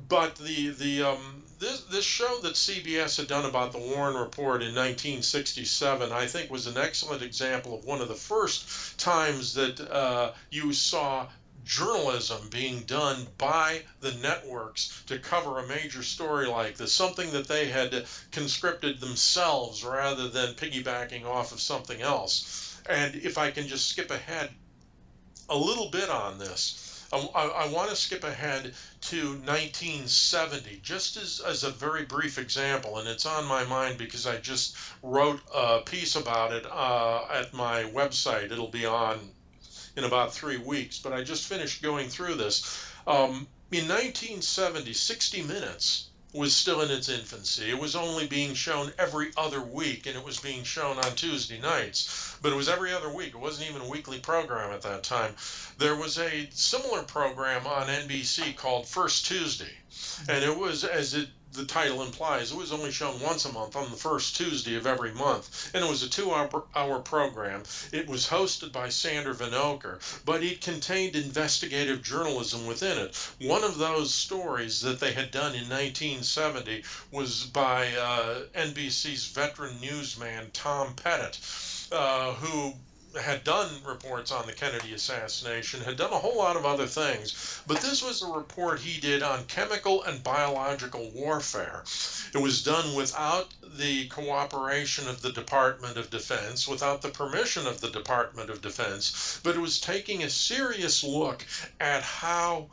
But this show that CBS had done about the Warren Report in 1967, I think, was an excellent example of one of the first times that you saw journalism being done by the networks to cover a major story like this, something that they had conscripted themselves rather than piggybacking off of something else. And if I can just skip ahead a little bit on this, I want to skip ahead to 1970, just as a very brief example, and it's on my mind because I just wrote a piece about it at my website. It'll be on in about 3 weeks, but I just finished going through this. In 1970, 60 Minutes was still in its infancy. It was only being shown every other week, and it was being shown on Tuesday nights. But it was every other week. It wasn't even a weekly program at that time. There was a similar program on NBC called First Tuesday, and it was, the title implies, it was only shown once a month on the first Tuesday of every month, and it was a 2-hour program. It was hosted by Sander Van Oker, but it contained investigative journalism within it. One of those stories that they had done in 1970 was by NBC's veteran newsman Tom Pettit, who had done reports on the Kennedy assassination, had done a whole lot of other things, but this was a report he did on chemical and biological warfare. It was done without the cooperation of the Department of Defense, without the permission of the Department of Defense, but it was taking a serious look at how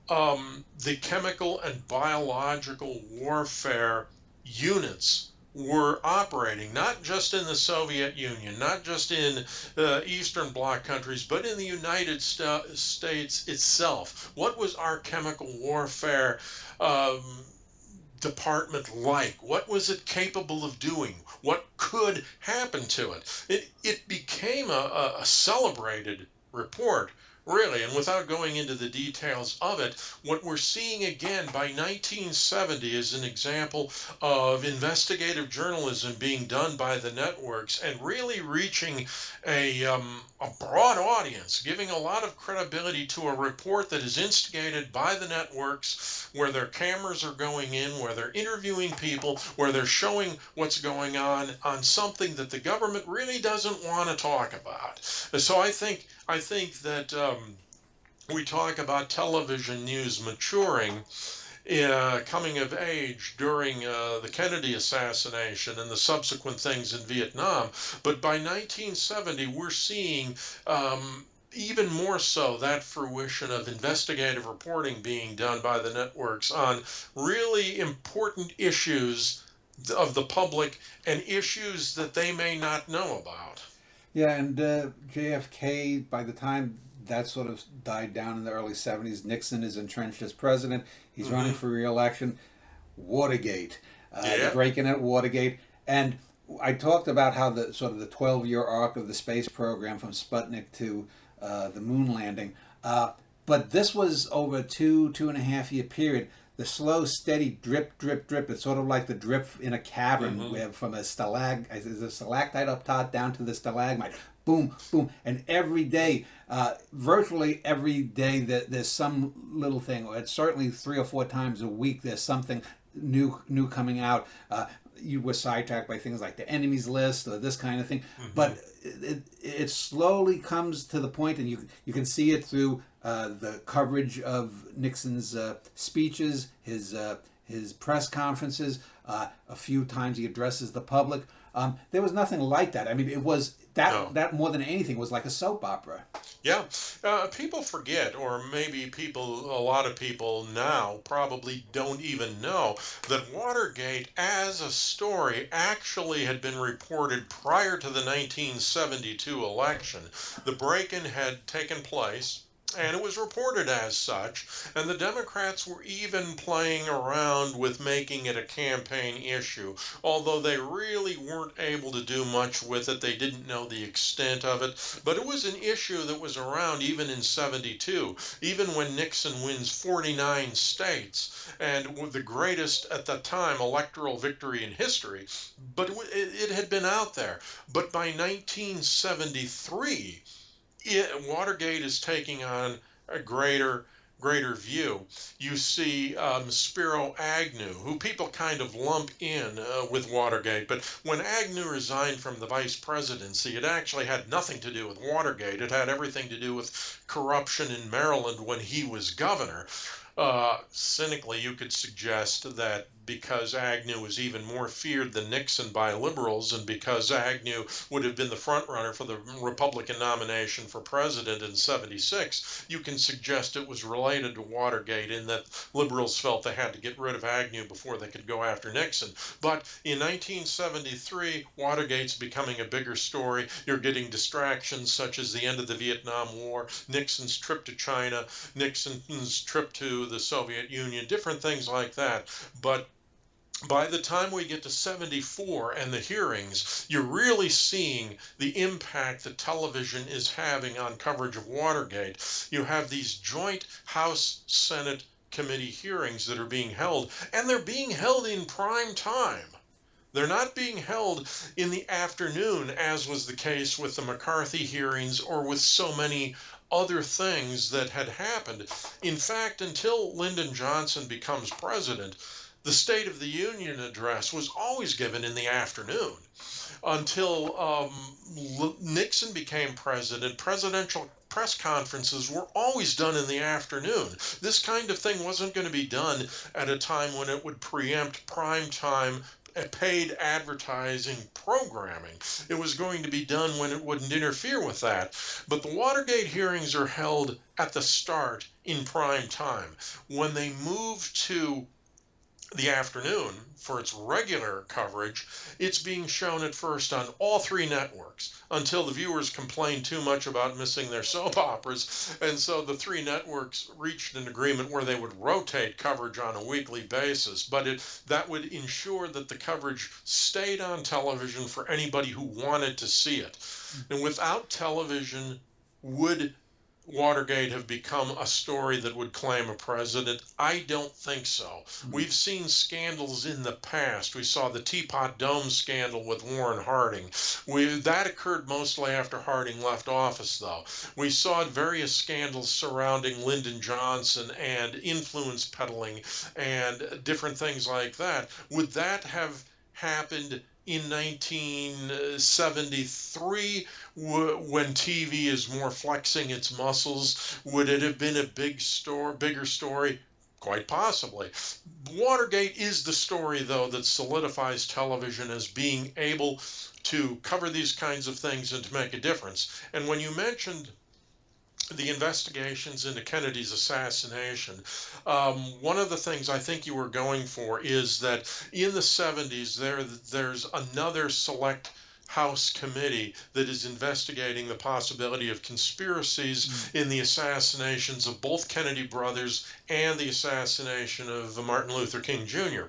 the chemical and biological warfare units were operating, not just in the Soviet Union, not just in Eastern Bloc countries, but in the United States itself. What was our chemical warfare department like? What was it capable of doing? What could happen to it? It became a celebrated report Really, and without going into the details of it, what we're seeing again by 1970 is an example of investigative journalism being done by the networks and really reaching a broad audience, giving a lot of credibility to a report that is instigated by the networks, where their cameras are going in, where they're interviewing people, where they're showing what's going on something that the government really doesn't want to talk about. So I think that we talk about television news maturing, coming of age during the Kennedy assassination and the subsequent things in Vietnam. But by 1970, we're seeing even more so that fruition of investigative reporting being done by the networks on really important issues of the public and issues that they may not know about. Yeah, and JFK, by the time that sort of died down in the early 70s, Nixon is entrenched as president. He's running Hmm. for re-election. Watergate, the Yeah. break-in at Watergate. And I talked about how the sort of the 12-year arc of the space program from Sputnik to the moon landing. But this was over a 2.5 year period. The slow, steady drip, drip, drip. It's sort of like the drip in a cavern Hmm. where from a stalactite up top down to the stalagmite. Boom, boom. And every day, virtually every day, there's some little thing, or it's certainly 3 or 4 times a week, there's something new coming out. You were sidetracked by things like the enemies list or this kind of thing, Hmm. but it slowly comes to the point, and you can see it through the coverage of Nixon's speeches, his press conferences. A few times he addresses the public. There was nothing like that. I mean, it was No. that more than anything was like a soap opera. Yeah, people forget, or maybe a lot of people now probably don't even know that Watergate as a story actually had been reported prior to the 1972 election. The break-in had taken place, and it was reported as such, and the Democrats were even playing around with making it a campaign issue, although they really weren't able to do much with it. They didn't know the extent of it, but it was an issue that was around even in 72, even when Nixon wins 49 states, and with the greatest at the time electoral victory in history. But it had been out there. But by 1973, Watergate is taking on a greater view. You see Spiro Agnew, who people kind of lump in with Watergate, but when Agnew resigned from the vice presidency, it actually had nothing to do with Watergate. It had everything to do with corruption in Maryland when he was governor. Cynically, you could suggest that because Agnew was even more feared than Nixon by liberals, and because Agnew would have been the front runner for the Republican nomination for president in 76, you can suggest it was related to Watergate in that liberals felt they had to get rid of Agnew before they could go after Nixon. But in 1973, Watergate's becoming a bigger story. You're getting distractions such as the end of the Vietnam War, Nixon's trip to China, Nixon's trip to the Soviet Union, different things like that. But by the time we get to 74 and the hearings, you're really seeing the impact that television is having on coverage of Watergate. You have these joint House Senate committee hearings that are being held, and they're being held in prime time. They're not being held in the afternoon, as was the case with the McCarthy hearings or with so many other things that had happened. In fact, until Lyndon Johnson becomes president, the State of the Union address was always given in the afternoon. Until Nixon became president, presidential press conferences were always done in the afternoon. This kind of thing wasn't going to be done at a time when it would preempt prime time paid advertising programming. It was going to be done when it wouldn't interfere with that. But the Watergate hearings are held at the start in prime time. When they move to the afternoon for its regular coverage, it's being shown at first on all three networks until the viewers complained too much about missing their soap operas. And so the three networks reached an agreement where they would rotate coverage on a weekly basis, but that would ensure that the coverage stayed on television for anybody who wanted to see it. And without television, would Watergate have become a story that would claim a president? I don't think so. We've seen scandals in the past. We saw the Teapot Dome scandal with Warren Harding. That occurred mostly after Harding left office, though. We saw various scandals surrounding Lyndon Johnson and influence peddling and different things like that. Would that have happened in 1973 when TV is more flexing its muscles? Would it have been a bigger story? Quite possibly. Watergate is the story, though, that solidifies television as being able to cover these kinds of things and to make a difference. And when you mentioned the investigations into Kennedy's assassination, one of the things I think you were going for is that in the 70s, there's another select House committee that is investigating the possibility of conspiracies in the assassinations of both Kennedy brothers and the assassination of Martin Luther King Jr.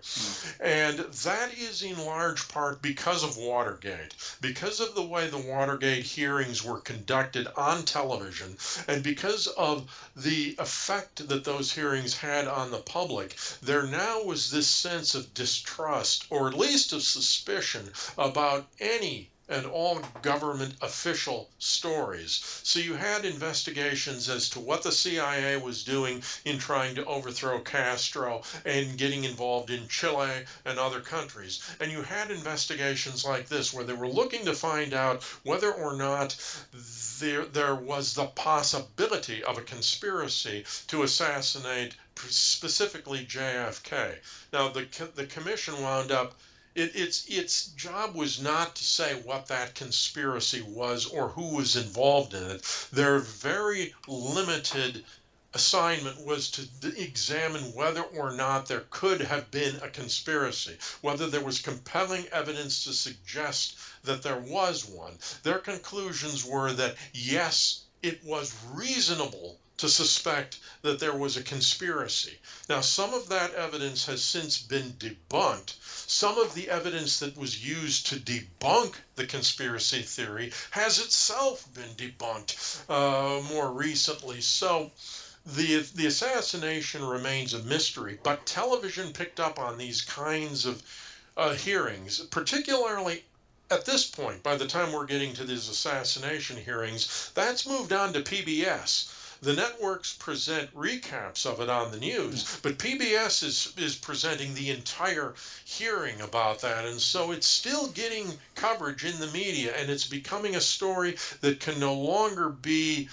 And that is in large part because of Watergate, because of the way the Watergate hearings were conducted on television, and because of the effect that those hearings had on the public. There now was this sense of distrust, or at least of suspicion, about any and all government official stories. So you had investigations as to what the CIA was doing in trying to overthrow Castro and getting involved in Chile and other countries. And you had investigations like this where they were looking to find out whether or not there was the possibility of a conspiracy to assassinate specifically JFK. Now, the commission wound up, its job was not to say what that conspiracy was or who was involved in it. Their very limited assignment was to examine whether or not there could have been a conspiracy, whether there was compelling evidence to suggest that there was one. Their conclusions were that, yes, it was reasonable to suspect that there was a conspiracy. Now, some of that evidence has since been debunked. Some of the evidence that was used to debunk the conspiracy theory has itself been debunked more recently. So the assassination remains a mystery, but television picked up on these kinds of hearings, particularly at this point. By the time we're getting to these assassination hearings, that's moved on to PBS. The networks present recaps of it on the news, but PBS is presenting the entire hearing about that, and so it's still getting coverage in the media, and it's becoming a story that can no longer be,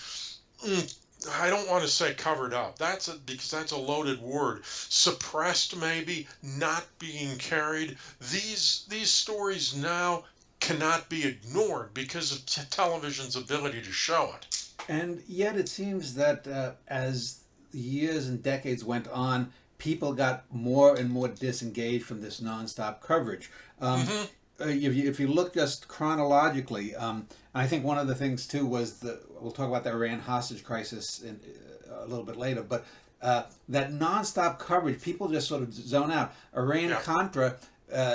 I don't want to say covered up, because that's a loaded word, suppressed maybe, not being carried. These stories now cannot be ignored because of television's ability to show it. And yet it seems that as the years and decades went on, people got more and more disengaged from this nonstop coverage. If you look just chronologically, I think one of the things too was we'll talk about the Iran hostage crisis a little bit later, but that nonstop coverage, people just sort of zone out. Iran-Contra,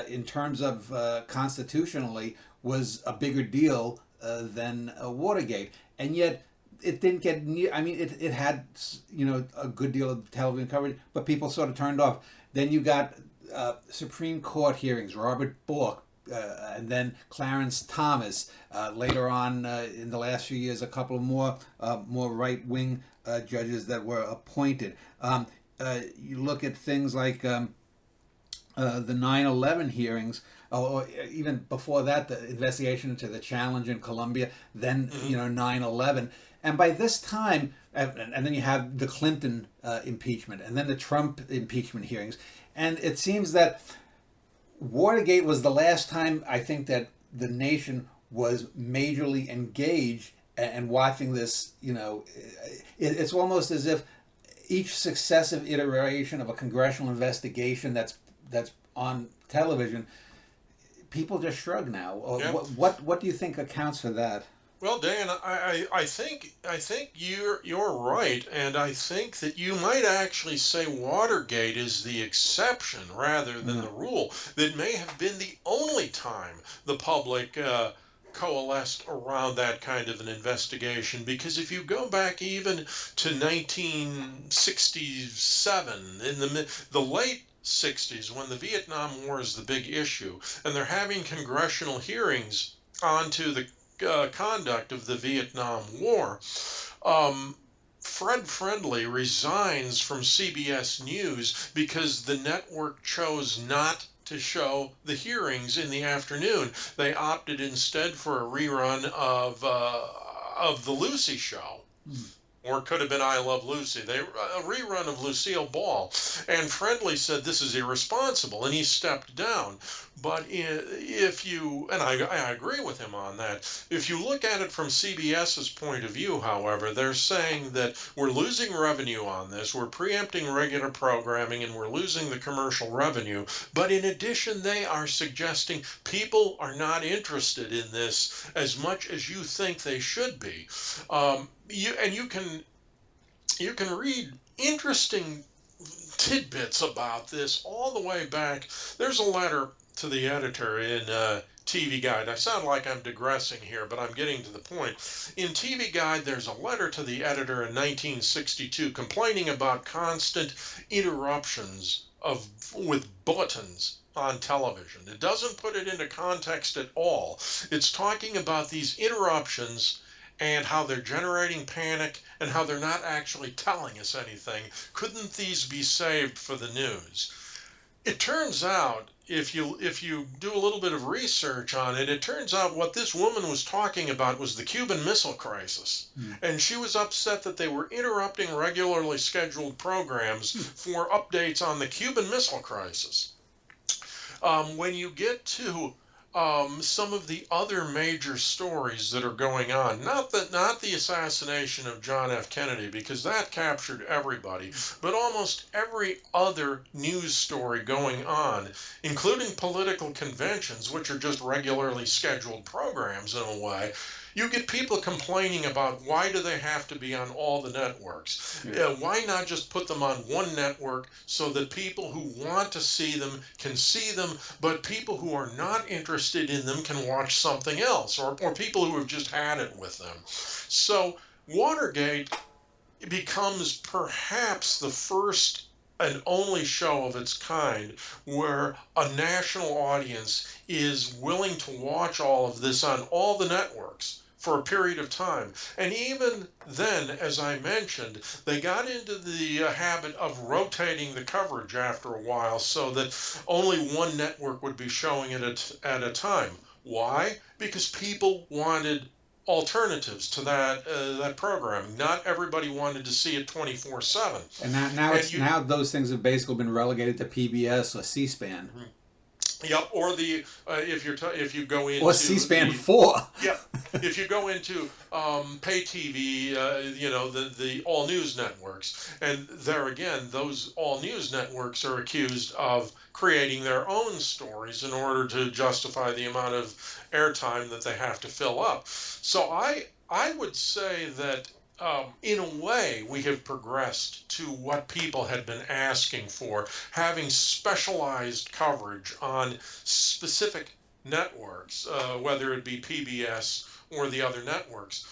in terms of constitutionally, was a bigger deal than Watergate, and yet it didn't get near. I mean, it had a good deal of television coverage, but people sort of turned off. Then you got Supreme Court hearings, Robert Bork, and then Clarence Thomas. Later on, in the last few years, a couple of more right-wing judges that were appointed. You look at things like the 9/11 hearings, or even before that, the investigation into the challenge in Colombia, then 9/11. And by this time, and then you have the Clinton impeachment, and then the Trump impeachment hearings. And it seems that Watergate was the last time, I think, that the nation was majorly engaged and watching this. It's almost as if each successive iteration of a congressional investigation that's on television, people just shrug now. Yeah. What do you think accounts for that? Well, Dan, I think you're right, and I think that you might actually say Watergate is the exception rather than the rule. That may have been the only time the public coalesced around that kind of an investigation, because if you go back even to 1967, in the late 60s, when the Vietnam War is the big issue, and they're having congressional hearings onto the conduct of the Vietnam War, um, Fred Friendly resigns from CBS News because the network chose not to show the hearings in the afternoon. They opted instead for a rerun of the Lucy Show. Or it could have been I Love Lucy. A rerun of Lucille Ball. And Friendly said this is irresponsible, and he stepped down. But if you, and I agree with him on that, if you look at it from CBS's point of view, however, they're saying that we're losing revenue on this, we're preempting regular programming, and we're losing the commercial revenue. But in addition, they are suggesting people are not interested in this as much as you think they should be. You can read interesting tidbits about this all the way back. There's a letter to the editor in TV Guide. I sound like I'm digressing here, but I'm getting to the point. In TV Guide, there's a letter to the editor in 1962 complaining about constant interruptions with bulletins on television. It doesn't put it into context at all. It's talking about these interruptions and how they're generating panic and how they're not actually telling us anything. Couldn't these be saved for the news? It turns out, if you do a little bit of research on it, it turns out what this woman was talking about was the Cuban Missile Crisis. And she was upset that they were interrupting regularly scheduled programs for updates on the Cuban Missile Crisis. When you get to some of the other major stories that are going on, not the assassination of John F. Kennedy, because that captured everybody, but almost every other news story going on, including political conventions, which are just regularly scheduled programs in a way. You get people complaining about why do they have to be on all the networks? Why not just put them on one network so that people who want to see them can see them, but people who are not interested in them can watch something else, or people who have just had it with them. So Watergate becomes perhaps the first and only show of its kind where a national audience is willing to watch all of this on all the networks for a period of time. And even then, as I mentioned, they got into the habit of rotating the coverage after a while so that only one network would be showing it at a time. Why? Because people wanted alternatives to that programming. Not everybody wanted to see it 24/7. And now those things have basically been relegated to PBS or C-SPAN. Yep, or if you go into or C-SPAN 4. Yeah, if you go into pay TV, the all news networks, and there again, those all news networks are accused of creating their own stories in order to justify the amount of airtime that they have to fill up. So I would say that in a way, we have progressed to what people had been asking for, having specialized coverage on specific networks, whether it be PBS or the other networks.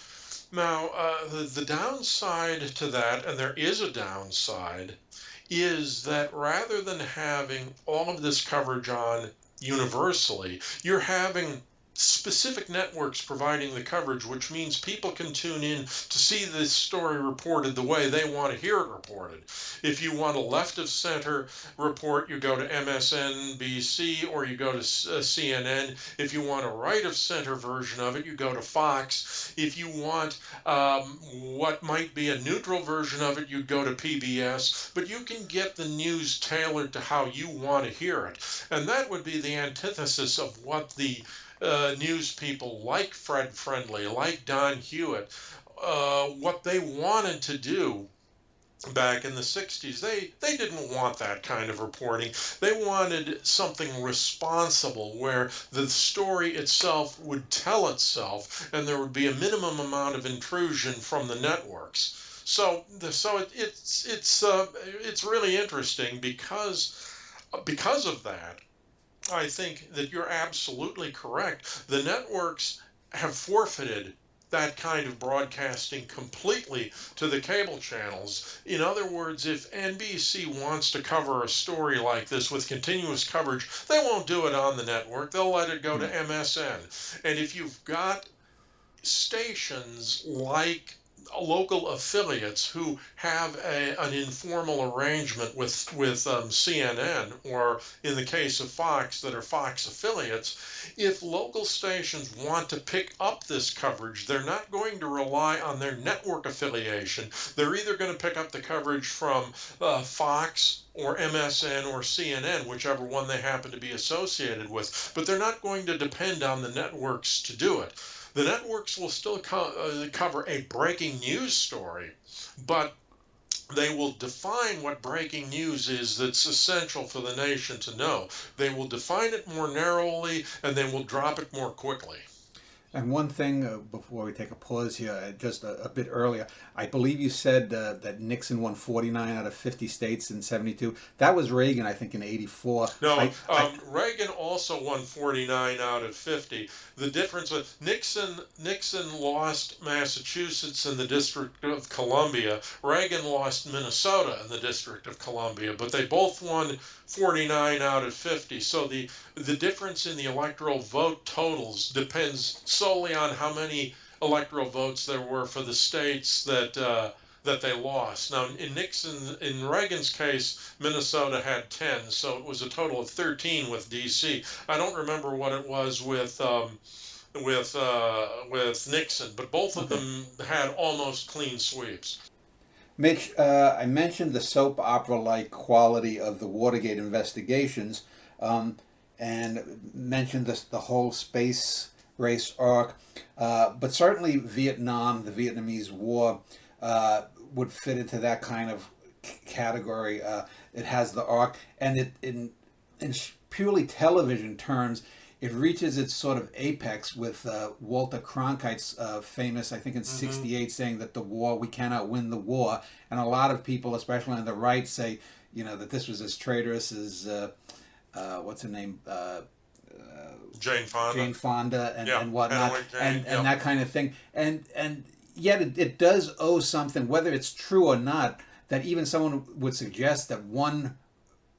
Now, the downside to that, and there is a downside, is that rather than having all of this coverage on universally, you're having specific networks providing the coverage, which means people can tune in to see this story reported the way they want to hear it reported. If you want a left of center report, you go to MSNBC or you go to CNN. If you want a right of center version of it, you go to Fox. If you want what might be a neutral version of it, you go to PBS. But you can get the news tailored to how you want to hear it. And that would be the antithesis of what the news people like Fred Friendly, like Don Hewitt, what they wanted to do back in the 60s. They didn't want that kind of reporting. They wanted something responsible where the story itself would tell itself and there would be a minimum amount of intrusion from the networks. So it's really interesting because of that. I think that you're absolutely correct. The networks have forfeited that kind of broadcasting completely to the cable channels. In other words, if NBC wants to cover a story like this with continuous coverage, they won't do it on the network. They'll let it go to MSN. And if you've got stations like local affiliates who have an informal arrangement with CNN, or in the case of Fox, that are Fox affiliates, if local stations want to pick up this coverage, they're not going to rely on their network affiliation. They're either going to pick up the coverage from Fox or MSN or CNN, whichever one they happen to be associated with, but they're not going to depend on the networks to do it. The networks will still cover a breaking news story, but they will define what breaking news is that's essential for the nation to know. They will define it more narrowly, and they will drop it more quickly. And one thing before we take a pause here, just a bit earlier, I believe you said that Nixon won 49 out of 50 states in 72. That was Reagan, I think, in 84. No, Reagan also won 49 out of 50. The difference was Nixon lost Massachusetts and the District of Columbia. Reagan lost Minnesota and the District of Columbia, but they both won 49 out of 50. So the difference in the electoral vote totals depends solely on how many electoral votes there were for the states that they lost. Now, in Reagan's case, Minnesota had 10, so it was a total of 13 with D.C. I don't remember what it was with Nixon, but both of them had almost clean sweeps. Mitch, I mentioned the soap opera-like quality of the Watergate investigations, and mentioned the whole space race arc, but certainly Vietnam, the Vietnamese War, would fit into that kind of category. It has the arc, and in purely television terms, it reaches its sort of apex with Walter Cronkite's famous, I think in '68, saying that we cannot win the war. And a lot of people, especially on the right, say, that this was as traitorous as, what's her name? Jane Fonda and whatnot, and that kind of thing. And yet it does owe something, whether it's true or not, that even someone would suggest that one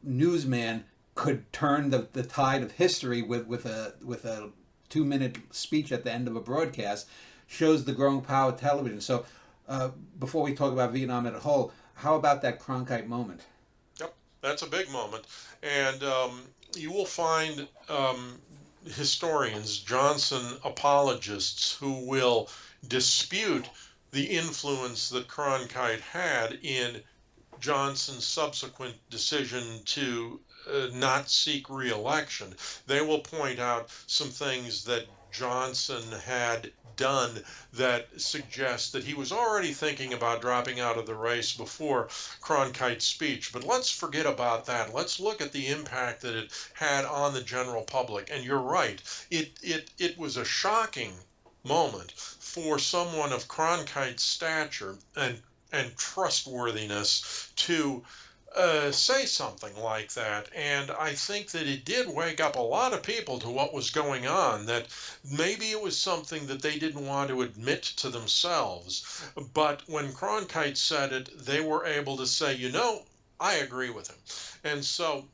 newsman could turn the tide of history with a 2-minute speech at the end of a broadcast, shows the growing power of television. So before we talk about Vietnam as a whole, how about that Cronkite moment? Yep, that's a big moment. And you will find historians, Johnson apologists, who will dispute the influence that Cronkite had in Johnson's subsequent decision to not seek re-election. They will point out some things that Johnson had done that suggest that he was already thinking about dropping out of the race before Cronkite's speech. But let's forget about that. Let's look at the impact that it had on the general public. And you're right, it was a shocking moment for someone of Cronkite's stature and trustworthiness to say something like that. And I think that it did wake up a lot of people to what was going on, that maybe it was something that they didn't want to admit to themselves. But when Cronkite said it, they were able to say, I agree with him. And so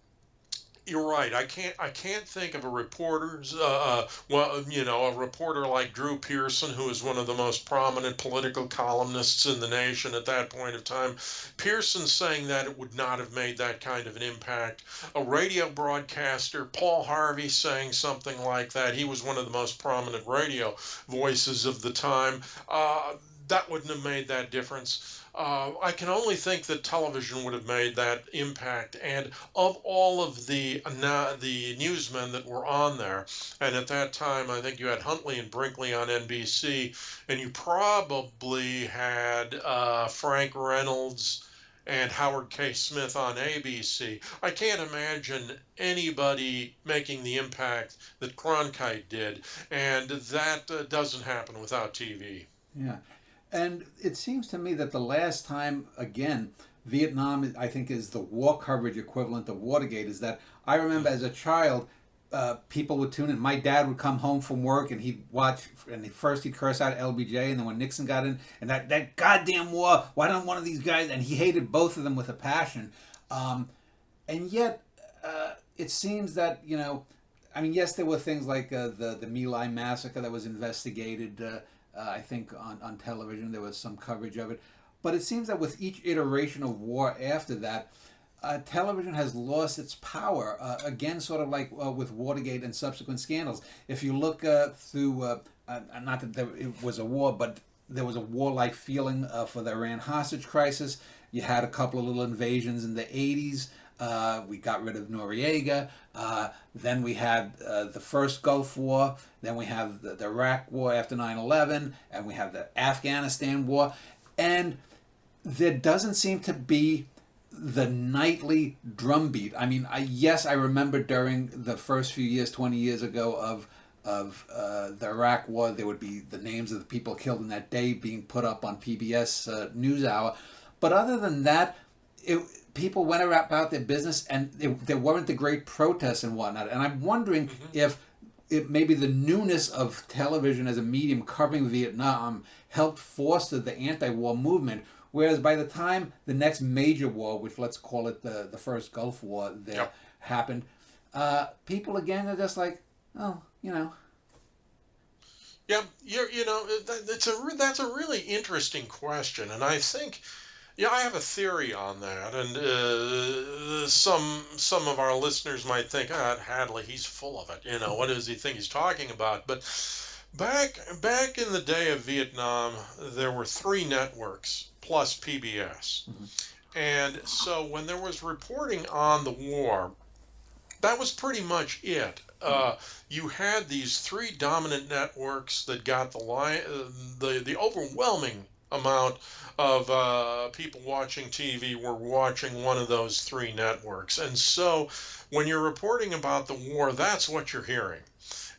you're right. I can't think of a reporter's a reporter like Drew Pearson, who is one of the most prominent political columnists in the nation at that point of time. Pearson saying that it would not have made that kind of an impact. A radio broadcaster, Paul Harvey, saying something like that. He was one of the most prominent radio voices of the time. That wouldn't have made that difference. I can only think that television would have made that impact. And of all of the newsmen that were on there, and at that time I think you had Huntley and Brinkley on NBC, and you probably had Frank Reynolds and Howard K. Smith on ABC. I can't imagine anybody making the impact that Cronkite did, and that doesn't happen without TV. Yeah. And it seems to me that the last time, again, Vietnam, I think, is the war coverage equivalent of Watergate, is that I remember as a child, people would tune in. My dad would come home from work and he'd watch, and first he'd curse out LBJ, and then when Nixon got in, and that goddamn war, why don't one of these guys, and he hated both of them with a passion. And yet, it seems that, I mean, yes, there were things like the My Lai massacre that was investigated, I think, on television. There was some coverage of it. But it seems that with each iteration of war after that, television has lost its power, again, sort of like with Watergate and subsequent scandals. If you look through, not that it was a war, but there was a warlike feeling for the Iran hostage crisis. You had a couple of little invasions in the 80s. We got rid of Noriega. Then we had the first Gulf War. Then we have the Iraq War after 9/11. And we have the Afghanistan War. And there doesn't seem to be the nightly drumbeat. I mean, yes, I remember during the first few years, 20 years ago, of the Iraq War, there would be the names of the people killed in that day being put up on PBS NewsHour. But other than that, people went about their business, and there weren't the great protests and whatnot. And I'm wondering if maybe the newness of television as a medium covering Vietnam helped foster the anti-war movement. Whereas by the time the next major war, which let's call it the first Gulf War, happened, people again are just like, oh, Yeah, that's a really interesting question, and I think, I have a theory on that, and some of our listeners might think, Hadley, he's full of it. What does he think he's talking about? But back in the day of Vietnam, there were 3 networks plus PBS. And so when there was reporting on the war, that was pretty much it. You had these 3 dominant networks that got the overwhelming amount of people watching TV were watching one of those 3 networks. And so when you're reporting about the war, that's what you're hearing.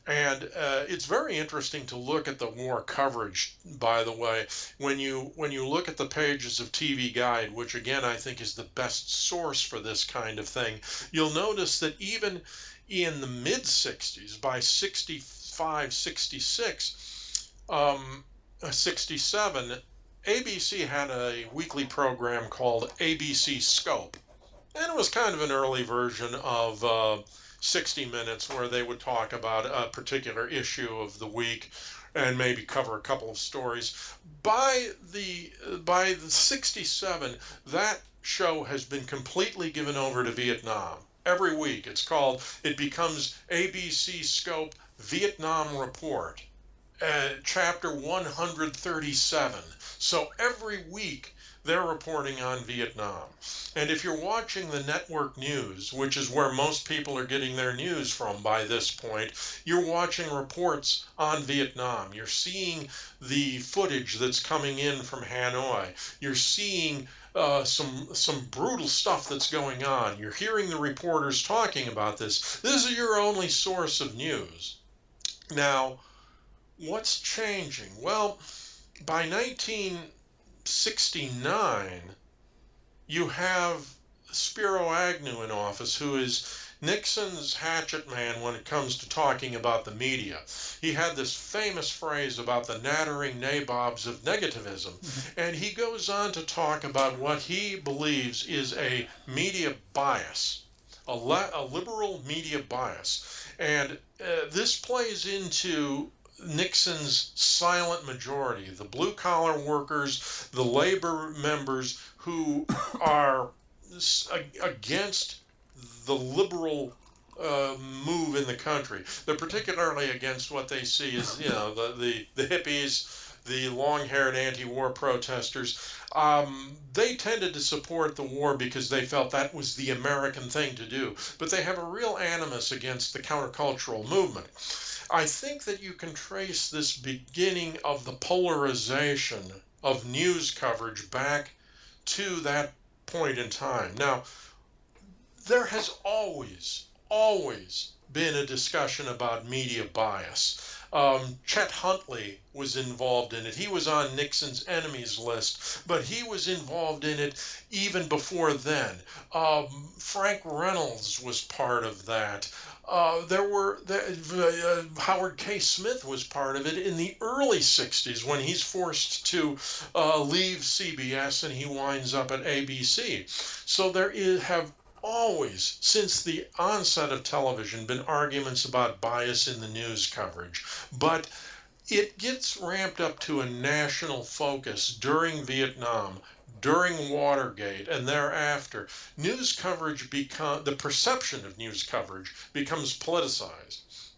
And it's very interesting to look at the war coverage, by the way. When you look at the pages of TV Guide, which again I think is the best source for this kind of thing, you'll notice that even in the mid-60s, by 65, 66, 67, ABC had a weekly program called ABC Scope. And it was kind of an early version of 60 Minutes, where they would talk about a particular issue of the week and maybe cover a couple of stories. By the 67, that show has been completely given over to Vietnam. Every week it becomes ABC Scope Vietnam Report, chapter 137. So every week they're reporting on Vietnam. And if you're watching the network news, which is where most people are getting their news from by this point, you're watching reports on Vietnam. You're seeing the footage that's coming in from Hanoi. You're seeing some brutal stuff that's going on. You're hearing the reporters talking about this. This is your only source of news. Now, what's changing? Well, by 1969, you have Spiro Agnew in office, who is Nixon's hatchet man when it comes to talking about the media. He had this famous phrase about the nattering nabobs of negativism, and he goes on to talk about what he believes is a media bias, a liberal media bias. And this plays into Nixon's silent majority, the blue-collar workers, the labor members who are against the liberal move in the country. They're particularly against what they see as, the hippies, the long-haired anti-war protesters. They tended to support the war because they felt that was the American thing to do. But they have a real animus against the countercultural movement. I think that you can trace this beginning of the polarization of news coverage back to that point in time. Now, there has always always been a discussion about media bias. Chet Huntley was involved in it. He was on Nixon's enemies list, but he was involved in it even before then. Frank Reynolds was part of that. Howard K. Smith was part of it in the early 60s when he's forced to leave CBS and he winds up at ABC. So have always, since the onset of television, been arguments about bias in the news coverage. But it gets ramped up to a national focus during Vietnam, during Watergate, and thereafter. The perception of news coverage becomes politicized.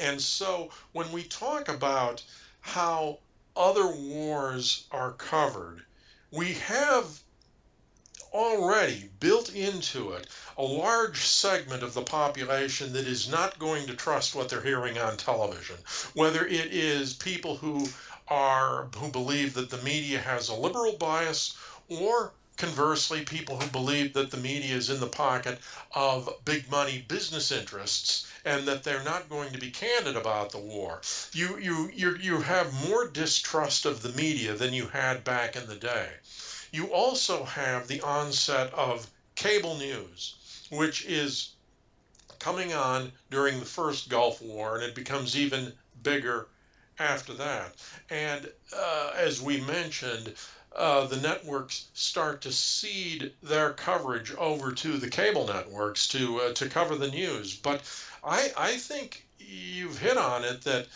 And so when we talk about how other wars are covered, we have already built into it a large segment of the population that is not going to trust what they're hearing on television, whether it is people who believe that the media has a liberal bias, or conversely, people who believe that the media is in the pocket of big money business interests and that they're not going to be candid about the war. You have more distrust of the media than you had back in the day. You also have the onset of cable news, which is coming on during the first Gulf War, and it becomes even bigger after that. And as we mentioned, the networks start to cede their coverage over to the cable networks to cover the news. But I think you've hit on it that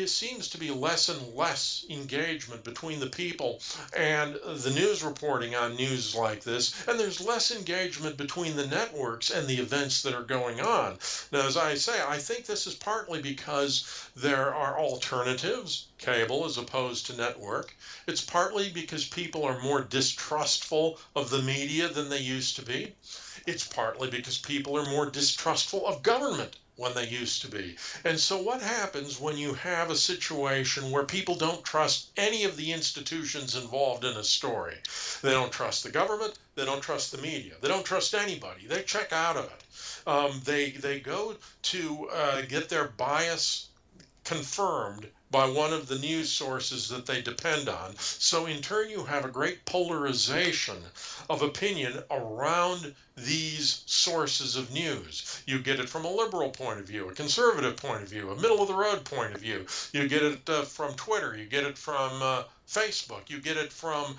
seems to be less and less engagement between the people and the news reporting on news like this, and there's less engagement between the networks and the events that are going on. Now, as I say, I think this is partly because there are alternatives, cable as opposed to network. It's partly because people are more distrustful of the media than they used to be. It's partly because people are more distrustful of government when they used to be. And so what happens when you have a situation where people don't trust any of the institutions involved in a story? They don't trust the government, they don't trust the media, they don't trust anybody, they check out of it. They go to get their bias confirmed by one of the news sources that they depend on. So in turn, you have a great polarization of opinion around these sources of news. You get it from a liberal point of view, a conservative point of view, a middle-of-the-road point of view. You get it from Twitter. You get it from Facebook. You get it from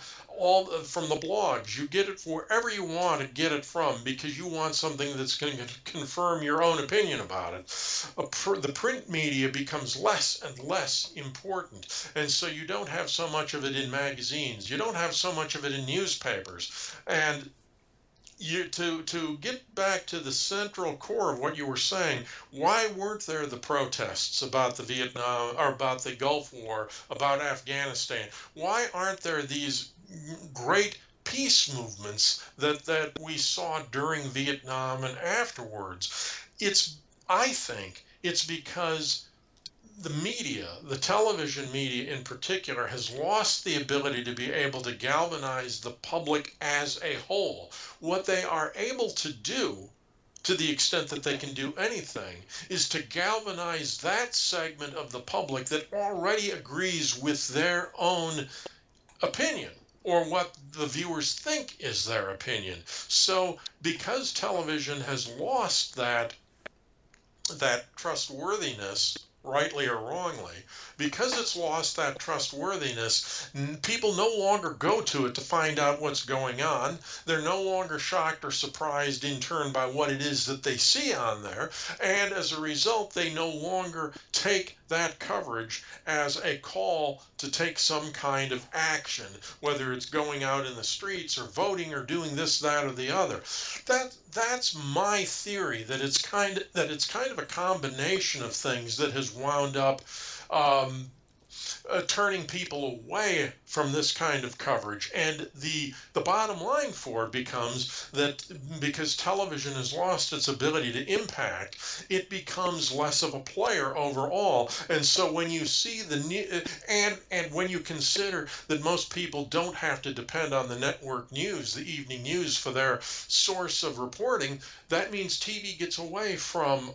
from the blogs. You get it wherever you want to get it from because you want something that's going to confirm your own opinion about it. The print media becomes less and less important, and so you don't have so much of it in magazines. You don't have so much of it in newspapers. And to get back to the central core of what you were saying, why weren't there the protests about the Vietnam or about the Gulf War, about Afghanistan? Why aren't there these great peace movements that we saw during Vietnam and afterwards? I think it's because the media, the television media in particular, has lost the ability to be able to galvanize the public as a whole. What they are able to do, to the extent that they can do anything, is to galvanize that segment of the public that already agrees with their own opinion, or what the viewers think is their opinion. So because television has lost that trustworthiness, rightly or wrongly, because it's lost that trustworthiness, people no longer go to it to find out what's going on. They're no longer shocked or surprised in turn by what it is that they see on there. And as a result, they no longer take that coverage as a call to take some kind of action, whether it's going out in the streets or voting or doing this, that, or the other. That's my theory, that it's kind of a combination of things that has wound up turning people away from this kind of coverage. And the bottom line for it becomes that because television has lost its ability to impact, it becomes less of a player overall. And so when you see and when you consider that most people don't have to depend on the network news, the evening news, for their source of reporting, that means TV gets away from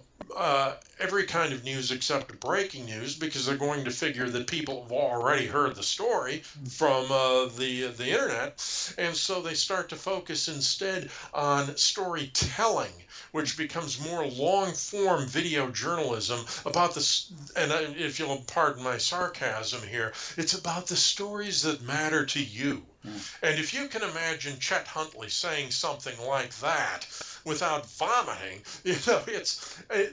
every kind of news except breaking news, because they're going to figure that people have already heard the story from the internet, and so they start to focus instead on storytelling, which becomes more long-form video journalism about this. And if you'll pardon my sarcasm here, it's about the stories that matter to you. And if you can imagine Chet Huntley saying something like that without vomiting,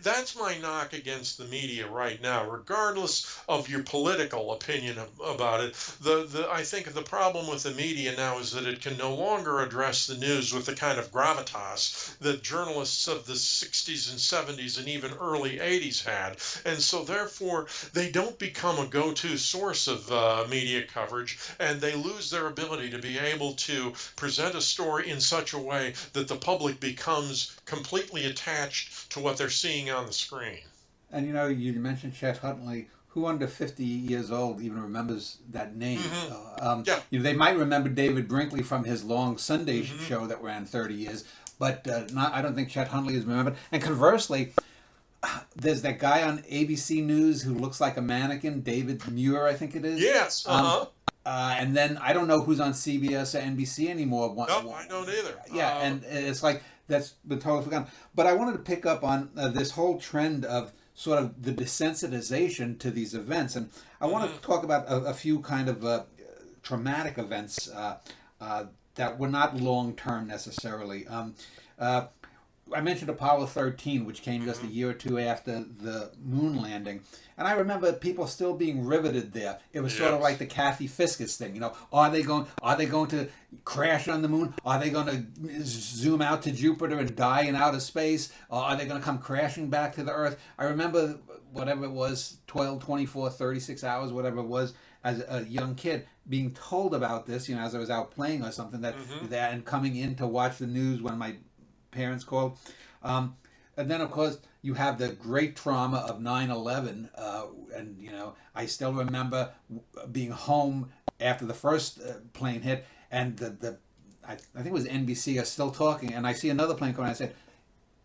that's my knock against the media right now, regardless of your political opinion about it. I think the problem with the media now is that it can no longer address the news with the kind of gravitas that journalists of the 60s and 70s and even early 80s had. And so therefore, they don't become a go-to source of media coverage, and they lose their ability to be able to present a story in such a way that the public becomes completely attached to what they're seeing on the screen. And you mentioned Chet Huntley. Who under 50 years old even remembers that name? Yeah. They might remember David Brinkley from his long Sunday show that ran 30 years, but I don't think Chet Huntley is remembered. And conversely, there's that guy on ABC News who looks like a mannequin, David Muir, I think it is. Yes. And then I don't know who's on CBS or NBC anymore. No, I don't either. Yeah, and it's like that's been totally forgotten. But I wanted to pick up on this whole trend of sort of the desensitization to these events. And I want to talk about a few kind of traumatic events that were not long-term necessarily. I mentioned Apollo 13, which came just a year or two after the moon landing. And I remember people still being riveted there. It was sort of like the Kathy Fiscus thing, Are they going to crash on the moon? Are they going to zoom out to Jupiter and die in outer space? Or are they going to come crashing back to the Earth? I remember whatever it was, 12, 24, 36 hours, whatever it was, as a young kid, being told about this, as I was out playing or something, that and coming in to watch the news when my parents called. And then, of course, you have the great trauma of 9/11. And, I still remember being home after the first plane hit, and I think it was NBC are still talking, and I see another plane coming. I said,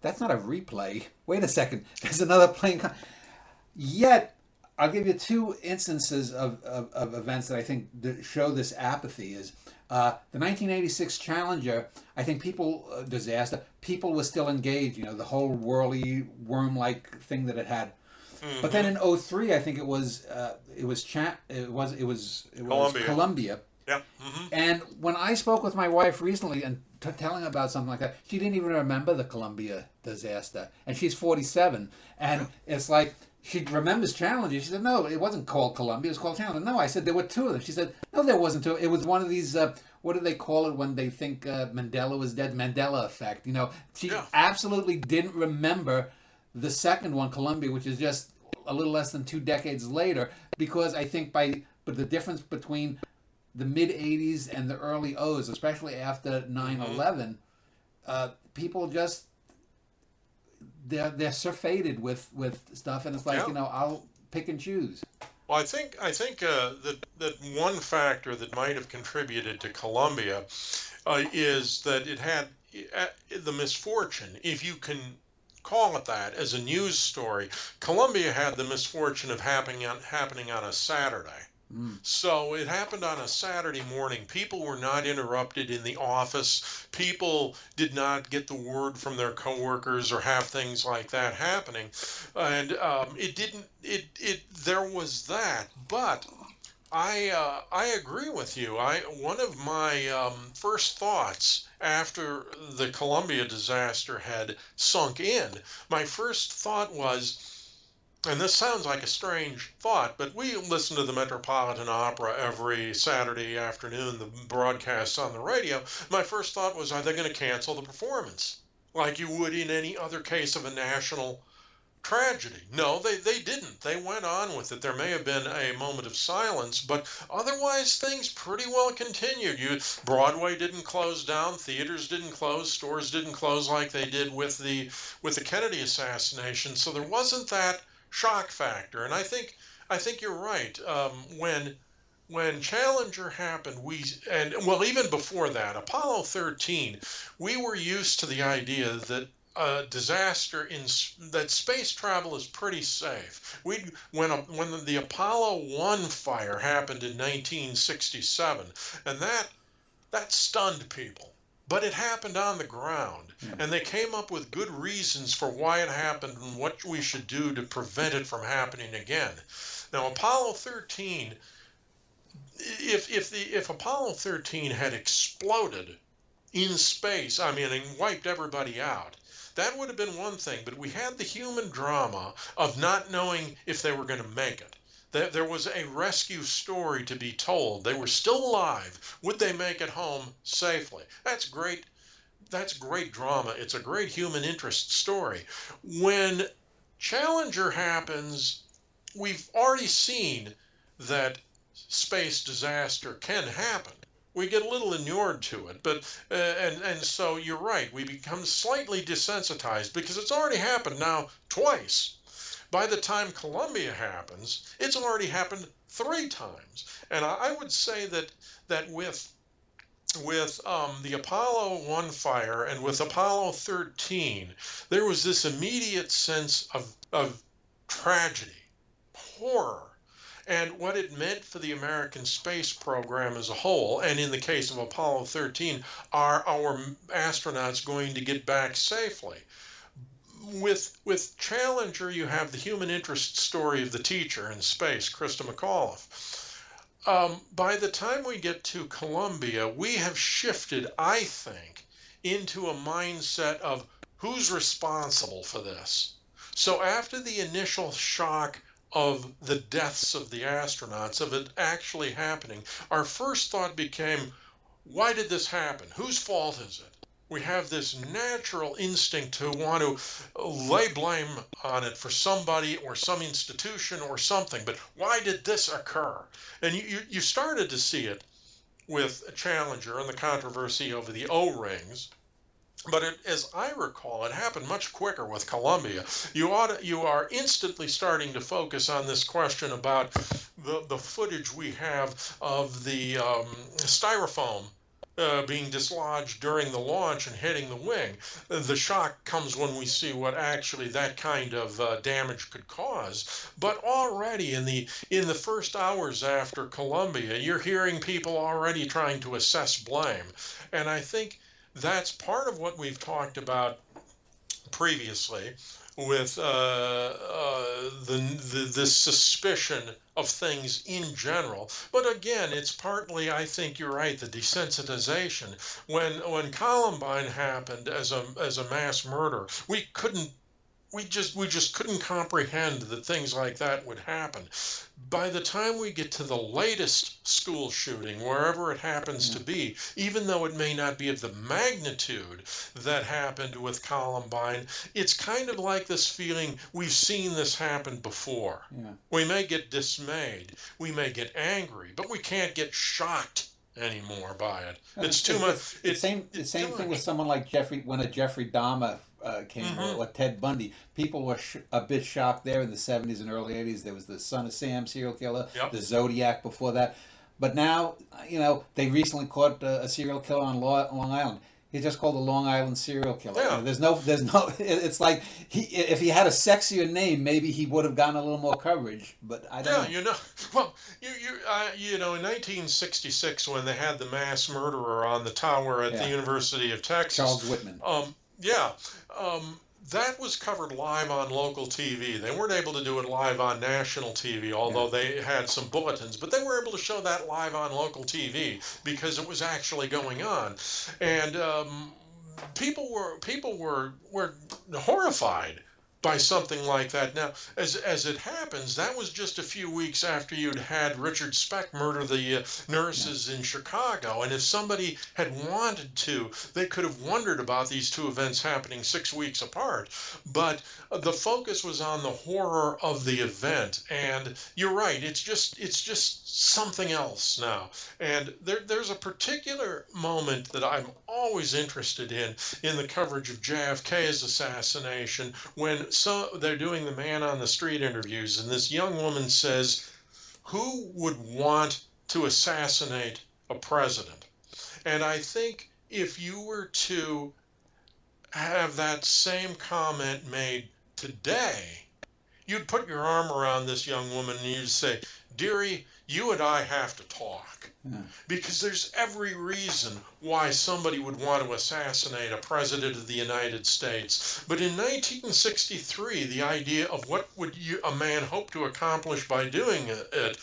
that's not a replay. Wait a second. There's another plane coming. Yet, I'll give you two instances of events that I think show this apathy. Is the 1986 Challenger, I think disaster, people were still engaged, the whole whirly worm-like thing that it had. But then in 2003, I think it was Columbia. Yeah. And when I spoke with my wife recently and telling about something like that, she didn't even remember the Columbia disaster. And she's 47. And it's like, she remembers Challenger. She said, no, it wasn't called Columbia, it was called Challenger. No, I said, there were two of them. She said, no, there wasn't two. It was one of these, what do they call it when they think Mandela was dead? Mandela effect. She absolutely didn't remember the second one, Columbia, which is just a little less than 2 decades later, because I think but the difference between the mid-'80s and the early O's, especially after 9/11, people just, they're surfeited with stuff, and it's like, I'll pick and choose. Well, I think that one factor that might have contributed to Columbia is that it had the misfortune, if you can call it that, as a news story. Columbia had the misfortune of happening on a Saturday. So it happened on a Saturday morning. People were not interrupted in the office. People did not get the word from their coworkers or have things like that happening. And there was that. But I agree with you. One of my first thoughts after the Columbia disaster had sunk in, my first thought was, and this sounds like a strange thought, but we listen to the Metropolitan Opera every Saturday afternoon, the broadcasts on the radio. My first thought was, are they going to cancel the performance like you would in any other case of a national tragedy. No, they didn't. They went on with it. There may have been a moment of silence, but otherwise things pretty well continued. Broadway didn't close down, theaters didn't close, stores didn't close like they did with the Kennedy assassination. So there wasn't that shock factor. And I think you're right. When Challenger happened, even before that, Apollo 13, we were used to the idea that that space travel is pretty safe. When the Apollo 1 fire happened in 1967, and that stunned people. But it happened on the ground, and they came up with good reasons for why it happened and what we should do to prevent it from happening again. Now, Apollo 13, if Apollo 13 had exploded in space, I mean, and wiped everybody out, that would have been one thing, but we had the human drama of not knowing if they were going to make it. There was a rescue story to be told. They were still alive. Would they make it home safely? That's great. That's great drama. It's a great human interest story. When Challenger happens, we've already seen that space disaster can happen. We get a little inured to it, but and so you're right. We become slightly desensitized because it's already happened now twice. By the time Columbia happens, it's already happened 3 times. And I would say that with the Apollo 1 fire and with Apollo 13, there was this immediate sense of tragedy, horror, and what it meant for the American space program as a whole. And in the case of Apollo 13, are our astronauts going to get back safely? With Challenger, you have the human interest story of the teacher in space, Krista McAuliffe. By the time we get to Columbia, we have shifted, I think, into a mindset of who's responsible for this. So after the initial shock of the deaths of the astronauts, of it actually happening, our first thought became, why did this happen? Whose fault is it? We have this natural instinct to want to lay blame on it for somebody or some institution or something. But why did this occur? And you started to see it with Challenger and the controversy over the O-rings. But as I recall, it happened much quicker with Columbia. You are instantly starting to focus on this question about the footage we have of the styrofoam being dislodged during the launch and hitting the wing. The shock comes when we see what actually that kind of damage could cause. But already in the first hours after Columbia, you're hearing people already trying to assess blame. And I think that's part of what we've talked about previously with this suspicion of things in general. But again, it's partly, I think you're right, the desensitization. When Columbine happened as a mass murder, we just couldn't comprehend that things like that would happen. By the time we get to the latest school shooting, wherever it happens to be, even though it may not be of the magnitude that happened with Columbine, it's kind of like this feeling, we've seen this happen before. Yeah. We may get dismayed, we may get angry, but we can't get shocked anymore by it. It's too much. It's the same thing with someone like Jeffrey Dahmer came, or Ted Bundy. People were a bit shocked there in the 70s and early 80s. There was the Son of Sam serial killer, the Zodiac before that. But now, they recently caught a serial killer on Long Island. He's just called a Long Island serial killer. Yeah. There's no. It's like if he had a sexier name, maybe he would have gotten a little more coverage. But I don't know. Well, in 1966 when they had the mass murderer on the tower at the University of Texas, Charles Whitman. That was covered live on local TV. They weren't able to do it live on national TV, although they had some bulletins. But they were able to show that live on local TV because it was actually going on, and people were horrified by something like that. Now, as it happens, that was just a few weeks after you'd had Richard Speck murder the Yeah. nurses in Chicago. And if somebody had wanted to, they could have wondered about these two events happening 6 weeks apart. But the focus was on the horror of the event. And you're right, it's just something else now. And there's a particular moment that I'm always interested in the coverage of JFK's assassination, when they're doing the man on the street interviews, and this young woman says, "Who would want to assassinate a president?" And I think if you were to have that same comment made today, you'd put your arm around this young woman and you'd say, "Dearie, you and I have to talk." Yeah. Because there's every reason why somebody would want to assassinate a president of the United States. But in 1963, the idea of what would a man hope to accomplish by doing it,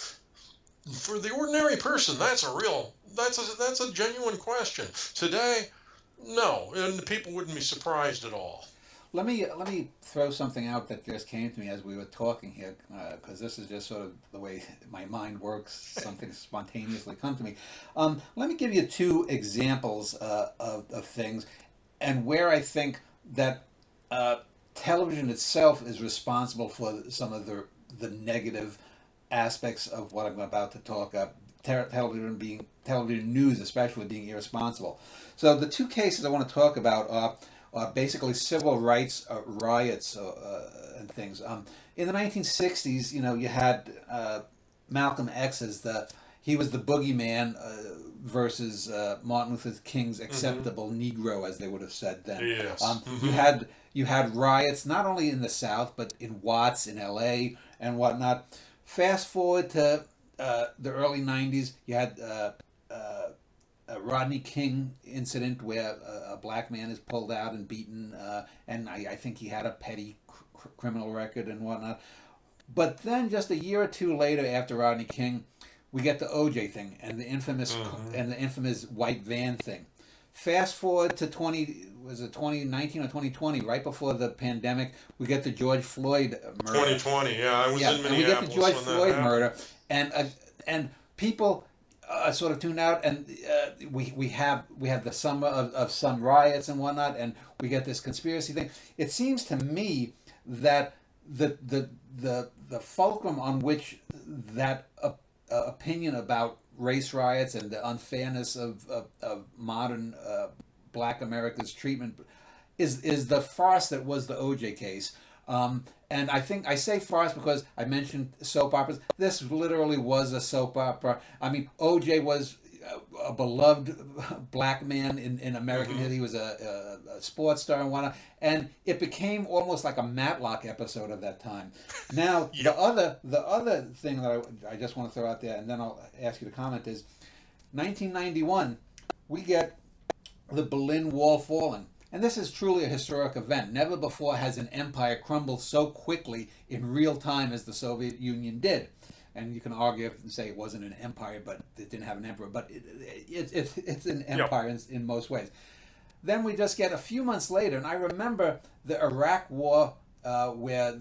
for the ordinary person, that's a genuine question. Today, no, and people wouldn't be surprised at all. Let me throw something out that just came to me as we were talking here, because this is just sort of the way my mind works. Something spontaneously come to me. Let me give you two examples of things, and where I think that television itself is responsible for some of the negative aspects of what I'm about to talk about. Television news, especially, being irresponsible. So the two cases I want to talk about are basically civil rights riots and things. In the 1960s, you had Malcolm X as he was the boogeyman versus Martin Luther King's acceptable Negro, as they would have said then. Yes. You had riots not only in the South but in Watts, in L.A. and whatnot. Fast forward to the early 90s, you had a Rodney King incident where a black man is pulled out and beaten, and I think he had a petty criminal record and whatnot. But then, just a year or two later, after Rodney King, we get the O.J. thing and the infamous white van thing. Fast forward to 2019 or 2020, right before the pandemic, we get the George Floyd murder. 2020, yeah, I was in Minneapolis. And we get the George when Floyd that murder, and people sort of tune out, and we have the summer of some riots and whatnot, and we get this conspiracy thing. It seems to me that the fulcrum on which that opinion about race riots and the unfairness of modern Black America's treatment is the farce that was the O.J. case. And I think I say farce because I mentioned soap operas. This literally was a soap opera. I mean, O.J. was a beloved black man in American history. He was a sports star and whatnot. And it became almost like a Matlock episode of that time. Now, the other thing that I just want to throw out there, and then I'll ask you to comment, is 1991, we get the Berlin Wall falling. And this is truly a historic event. Never before has an empire crumbled so quickly in real time as the Soviet Union did. And you can argue and say it wasn't an empire, but it didn't have an emperor. But it's an empire in most ways. Then we just get a few months later, and I remember the Iraq War, where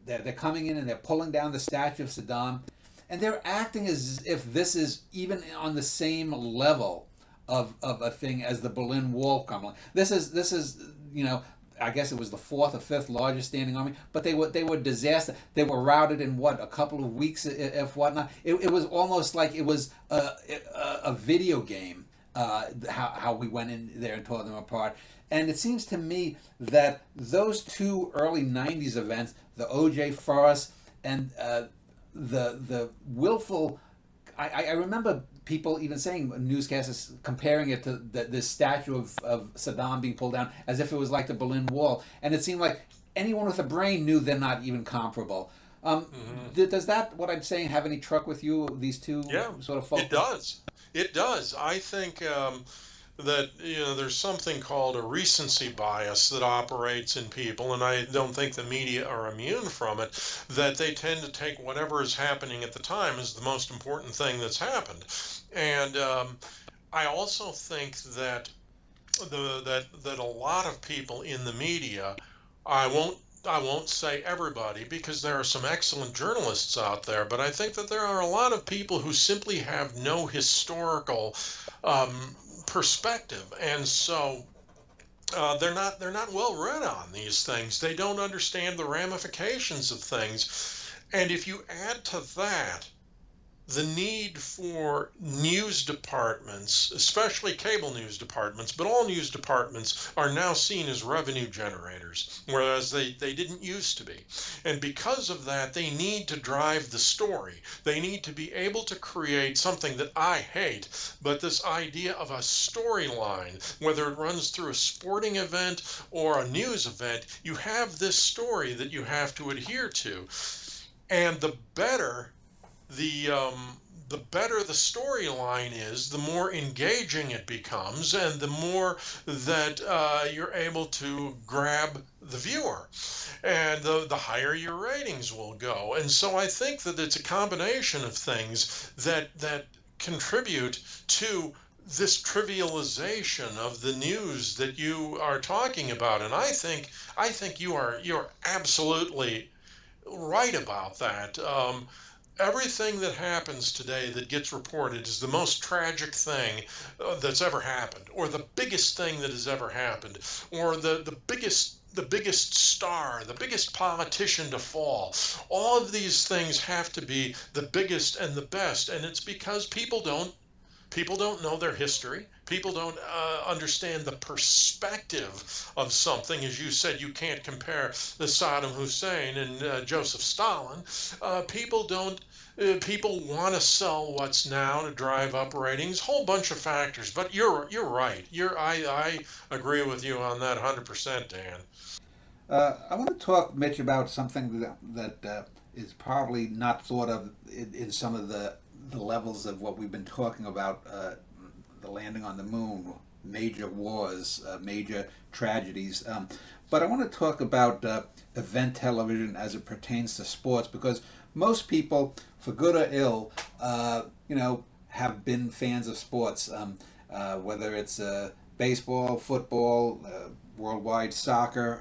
they're coming in and they're pulling down the statue of Saddam, and they're acting as if this is even on the same level of a thing as the Berlin Wall crumbling. This is I guess it was the fourth or fifth largest standing army, but they were disaster. They were routed in a couple of weeks, if whatnot. It was almost like it was a video game. How we went in there and tore them apart. And it seems to me that those two early '90s events, the O.J. farce and the willful, I remember people even saying, newscasters comparing it to this statue of Saddam being pulled down as if it was like the Berlin Wall. And it seemed like anyone with a brain knew they're not even comparable. Does that, what I'm saying, have any truck with you, these two sort of folks? It does. It does. I think that there's something called a recency bias that operates in people, and I don't think the media are immune from it, that they tend to take whatever is happening at the time as the most important thing that's happened. And I also think that that a lot of people in the media, I I won't say everybody, because there are some excellent journalists out there, but I think that there are a lot of people who simply have no historical perspective, and so they're not well read on these things. They don't understand the ramifications of things, and if you add to that the need for news departments, especially cable news departments, but all news departments are now seen as revenue generators, whereas they didn't used to be. And because of that, they need to drive the story. They need to be able to create something that I hate, but this idea of a storyline, whether it runs through a sporting event or a news event, you have this story that you have to adhere to. And the better the storyline is, the more engaging it becomes, and the more that you're able to grab the viewer, and the higher your ratings will go. And so I think that it's a combination of things that contribute to this trivialization of the news that you are talking about. And I think you're absolutely right about that. Everything that happens today that gets reported is the most tragic thing that's ever happened, or the biggest thing that has ever happened, or the biggest star, the biggest politician to fall. All of these things have to be the biggest and the best, and it's because people don't know their history. People don't understand the perspective of something. As you said, you can't compare the Saddam Hussein and Joseph Stalin. People want to sell what's now to drive up ratings. Whole bunch of factors. But you're right. I agree with you on that 100%, Dan. I want to talk, Mitch, about something that is probably not thought of in some of the levels of what we've been talking about, the landing on the moon, major wars, major tragedies. But I want to talk about event television as it pertains to sports, because most people, for good or ill, have been fans of sports, whether it's baseball, football, worldwide soccer.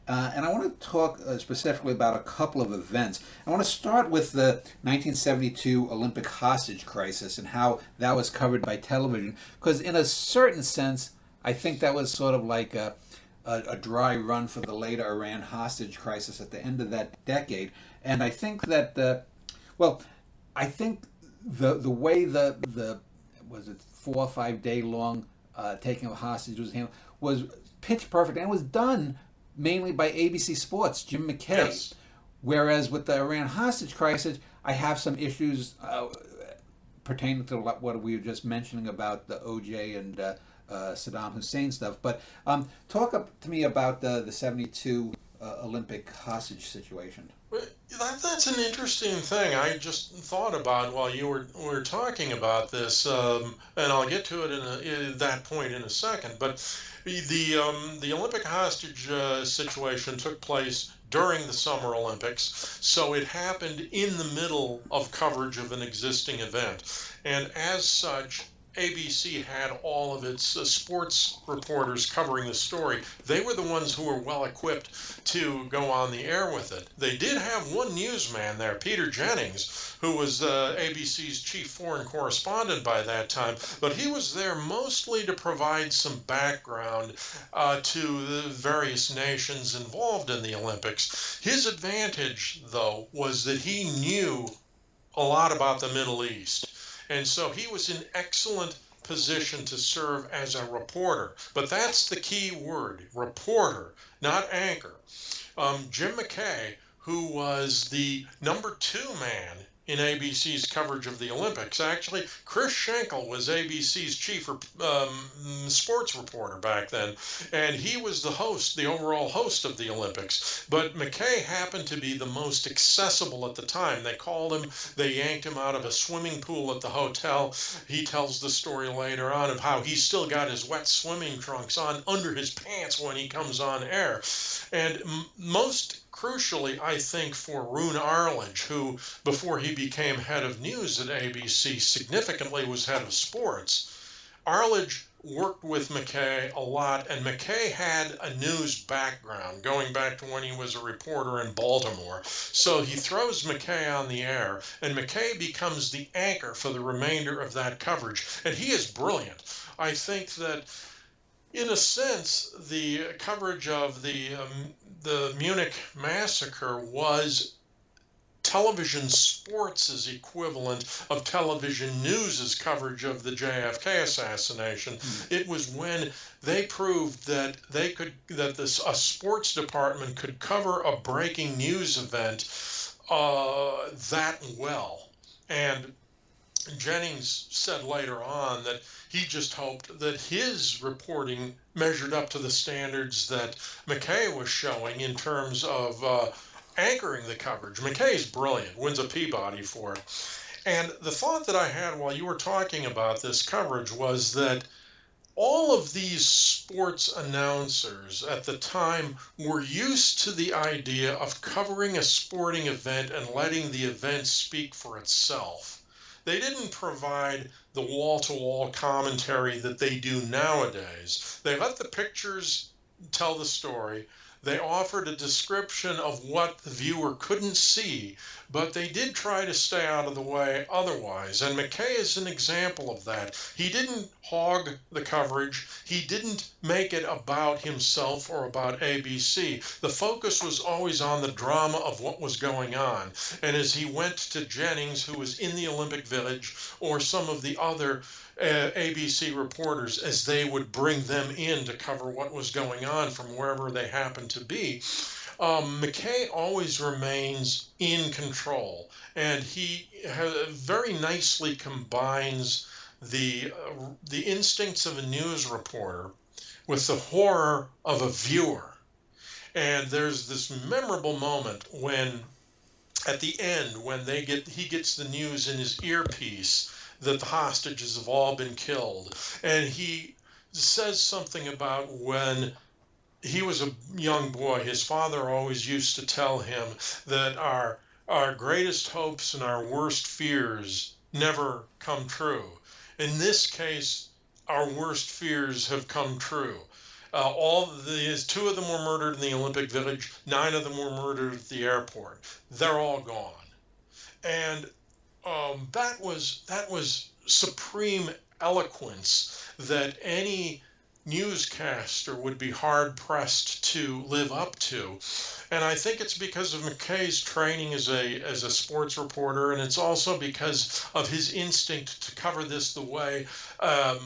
And I want to talk specifically about a couple of events. I want to start with the 1972 Olympic hostage crisis and how that was covered by television, because in a certain sense, I think that was sort of like a dry run for the later Iran hostage crisis at the end of that decade. And I think that, I think the way the was it 4 or 5 day long taking of hostage was handled was pitch perfect, and it was done mainly by ABC Sports, Jim McKay. Yes. Whereas with the Iran hostage crisis, I have some issues pertaining to what we were just mentioning about the OJ and Saddam Hussein stuff. But talk to me about the 72 Olympic hostage situation. That's an interesting thing. I just thought about while you were talking about this, and I'll get to it in that point in a second. But the Olympic hostage situation took place during the Summer Olympics, so it happened in the middle of coverage of an existing event, and as such, ABC had all of its sports reporters covering the story. They were the ones who were well equipped to go on the air with it. They did have one newsman there, Peter Jennings, who was ABC's chief foreign correspondent by that time, but he was there mostly to provide some background to the various nations involved in the Olympics. His advantage, though, was that he knew a lot about the Middle East. And so he was in excellent position to serve as a reporter. But that's the key word, reporter, not anchor. Jim McKay, who was the number 2 man in ABC's coverage of the Olympics. Actually, Chris Schenkel was ABC's chief sports reporter back then, and he was the host, the overall host of the Olympics. But McKay happened to be the most accessible at the time. They called him, they yanked him out of a swimming pool at the hotel. He tells the story later on of how he's still got his wet swimming trunks on under his pants when he comes on air. And most crucially, I think, for Roone Arledge, who, before he became head of news at ABC, significantly was head of sports. Arledge worked with McKay a lot, and McKay had a news background going back to when he was a reporter in Baltimore. So he throws McKay on the air, and McKay becomes the anchor for the remainder of that coverage, and he is brilliant. I think that, in a sense, the coverage of the Munich massacre was television sports' equivalent of television news' coverage of the JFK assassination. It was when they proved that a sports department could cover a breaking news event that well. And Jennings said later on that he just hoped that his reporting measured up to the standards that McKay was showing in terms of anchoring the coverage. McKay's brilliant, wins a Peabody for it. And the thought that I had while you were talking about this coverage was that all of these sports announcers at the time were used to the idea of covering a sporting event and letting the event speak for itself. They didn't provide the wall-to-wall commentary that they do nowadays. They let the pictures tell the story. They offered a description of what the viewer couldn't see, but they did try to stay out of the way otherwise. And McKay is an example of that. He didn't hog the coverage. He didn't make it about himself or about ABC. The focus was always on the drama of what was going on. And as he went to Jennings, who was in the Olympic Village, or some of the other ABC reporters, as they would bring them in to cover what was going on from wherever they happened to be, McKay always remains in control, and he very nicely combines the instincts of a news reporter with the horror of a viewer. And there's this memorable moment when, at the end, when he gets the news in his earpiece that the hostages have all been killed, and he says something about when he was a young boy, his father always used to tell him that our greatest hopes and our worst fears never come true. In this case, our worst fears have come true. Two of them were murdered in the Olympic Village, 9 of them were murdered at the airport. They're all gone. And that was supreme eloquence that any newscaster would be hard pressed to live up to. And I think it's because of McKay's training as a sports reporter, and it's also because of his instinct to cover this the way a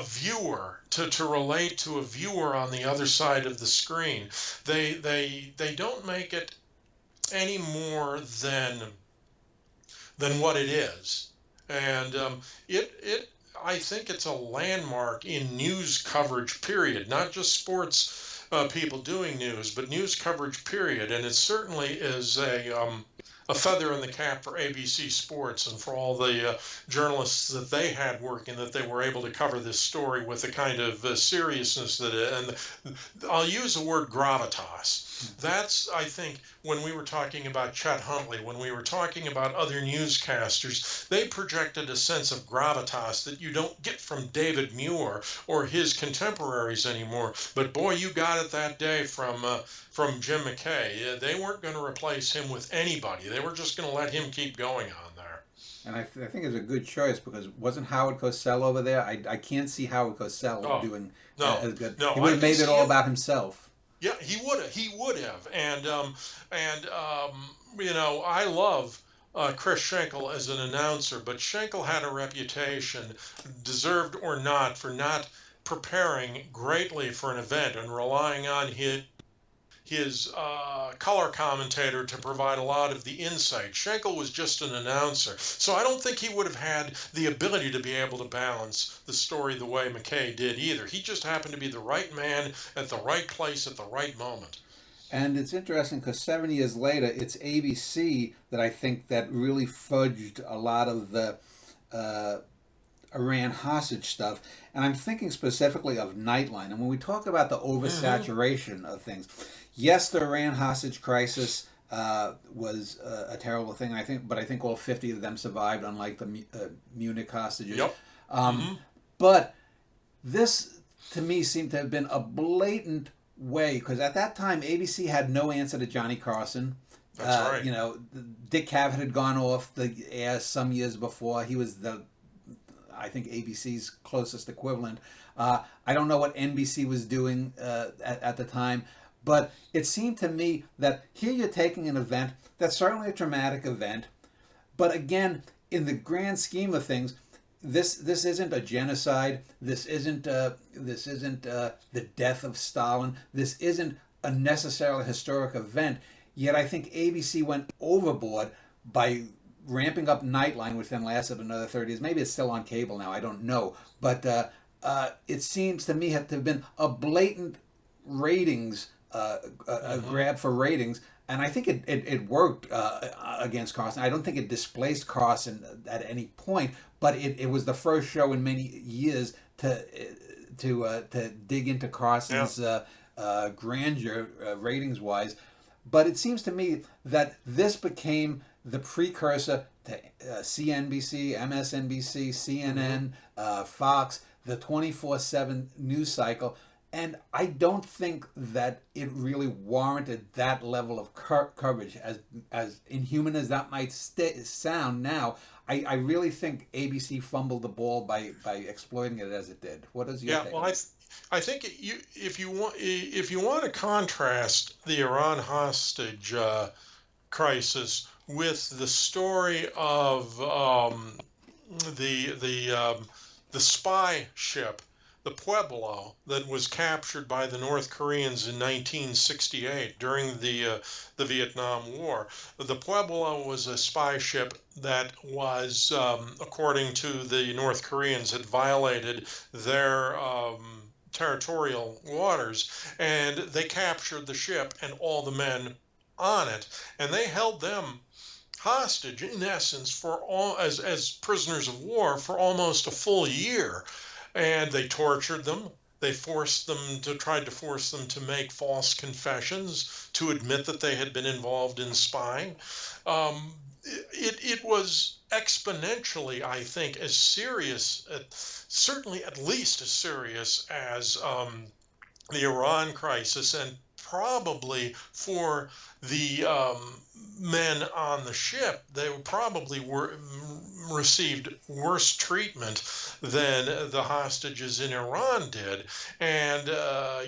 viewer, to relate to a viewer on the other side of the screen. They don't make it any more than what it is. And I think it's a landmark in news coverage, period. Not just sports people doing news, but news coverage, period. And it certainly is a feather in the cap for ABC Sports and for all the journalists that they had working, that they were able to cover this story with the kind of seriousness that and I'll use the word gravitas. That's, I think, when we were talking about Chet Huntley, when we were talking about other newscasters, they projected a sense of gravitas that you don't get from David Muir or his contemporaries anymore. But boy, you got it that day from Jim McKay. They weren't going to replace him with anybody. They were just going to let him keep going on there. And I think it's a good choice, because wasn't Howard Cosell over there? I can't see Howard Cosell doing as good. No, he would have made it all about himself. Yeah, he would have. And I love Chris Schenkel as an announcer, but Schenkel had a reputation, deserved or not, for not preparing greatly for an event and relying on his color commentator to provide a lot of the insight. Schenkel was just an announcer, so I don't think he would have had the ability to be able to balance the story the way McKay did either. He just happened to be the right man at the right place at the right moment. And it's interesting because 7 years later, it's ABC that I think that really fudged a lot of the Iran hostage stuff. And I'm thinking specifically of Nightline. And when we talk about the oversaturation of things, yes, the Iran hostage crisis was a terrible thing. I think all 50 of them survived, unlike the Munich hostages. Yep. But this to me seemed to have been a blatant way, because at that time ABC had no answer to Johnny Carson. That's right. You know, Dick Cavett had gone off the air some years before. He was I think ABC's closest equivalent. I don't know what NBC was doing at the time, but it seemed to me that here you're taking an event that's certainly a traumatic event, but again, in the grand scheme of things, this isn't a genocide. This isn't the death of Stalin. This isn't a necessarily historic event. Yet I think ABC went overboard by ramping up Nightline, which then lasted another 30 years. Maybe it's still on cable now. I don't know. But it seems to me to have been a blatant ratings, a grab for ratings. And I think it worked against Carson. I don't think it displaced Carson at any point, but it was the first show in many years to dig into Carson's grandeur ratings wise. But it seems to me that this became the precursor to CNBC, MSNBC, CNN, Fox, the 24/7 news cycle. And I don't think that it really warranted that level of coverage, as inhuman as that might sound now. I really think ABC fumbled the ball by exploiting it as it did. What is your take? Well, I think if you want to contrast the Iran hostage crisis with the story of the spy ship, the Pueblo, that was captured by the North Koreans in 1968 during the Vietnam War. The Pueblo was a spy ship that was, according to the North Koreans, had violated their territorial waters, and they captured the ship and all the men on it, and they held them hostage in essence for as prisoners of war for almost a full year. And they tortured them. They tried to force them to make false confessions, to admit that they had been involved in spying. It was exponentially, I think, as serious, certainly at least as serious as the Iran crisis, and probably for the men on the ship, they probably received worse treatment than the hostages in Iran did. And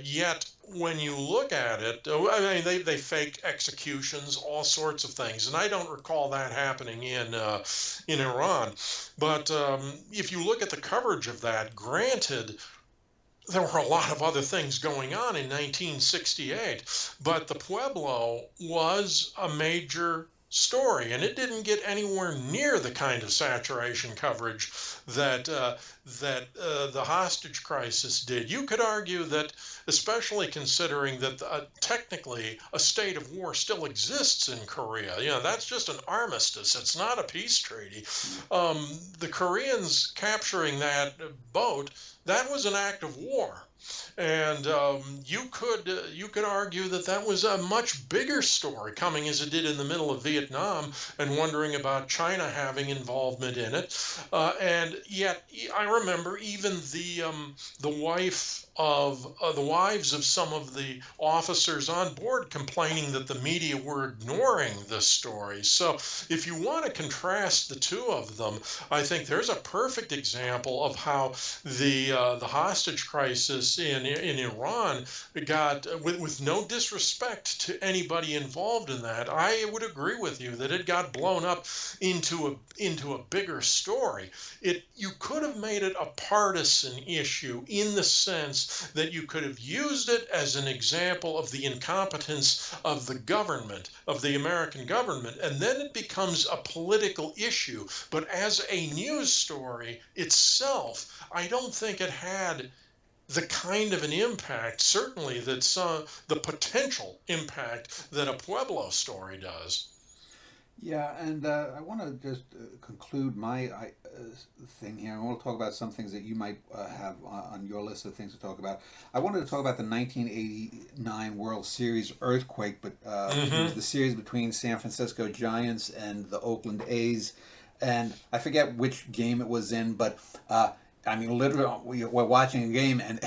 yet, when you look at it, I mean, they faked executions, all sorts of things, and I don't recall that happening in Iran. But if you look at the coverage of that, granted, there were a lot of other things going on in 1968, but the Pueblo was a major story, and it didn't get anywhere near the kind of saturation coverage that the hostage crisis did. You could argue that, especially considering that technically a state of war still exists in Korea. You know, that's just an armistice. It's not a peace treaty. The Koreans capturing that boat, that was an act of war. And you could argue that was a much bigger story, coming as it did in the middle of Vietnam, and wondering about China having involvement in it. And yet, I remember even the wives of some of the officers on board complaining that the media were ignoring this story. So, if you want to contrast the two of them, I think there's a perfect example of how the hostage crisis in Iran got, with no disrespect to anybody involved in that, I would agree with you that it got blown up into a bigger story. You could have made it a partisan issue in the sense that you could have used it as an example of the incompetence of the government, of the American government, and then it becomes a political issue. But as a news story itself, I don't think it had the kind of an impact, certainly the potential impact that a Pueblo story does. Yeah, and I want to just conclude my thing here. I want to talk about some things that you might have on your list of things to talk about. I wanted to talk about the 1989 World Series earthquake, but it was the series between San Francisco Giants and the Oakland A's, and I forget which game it was in, but I mean, literally, we're watching a game and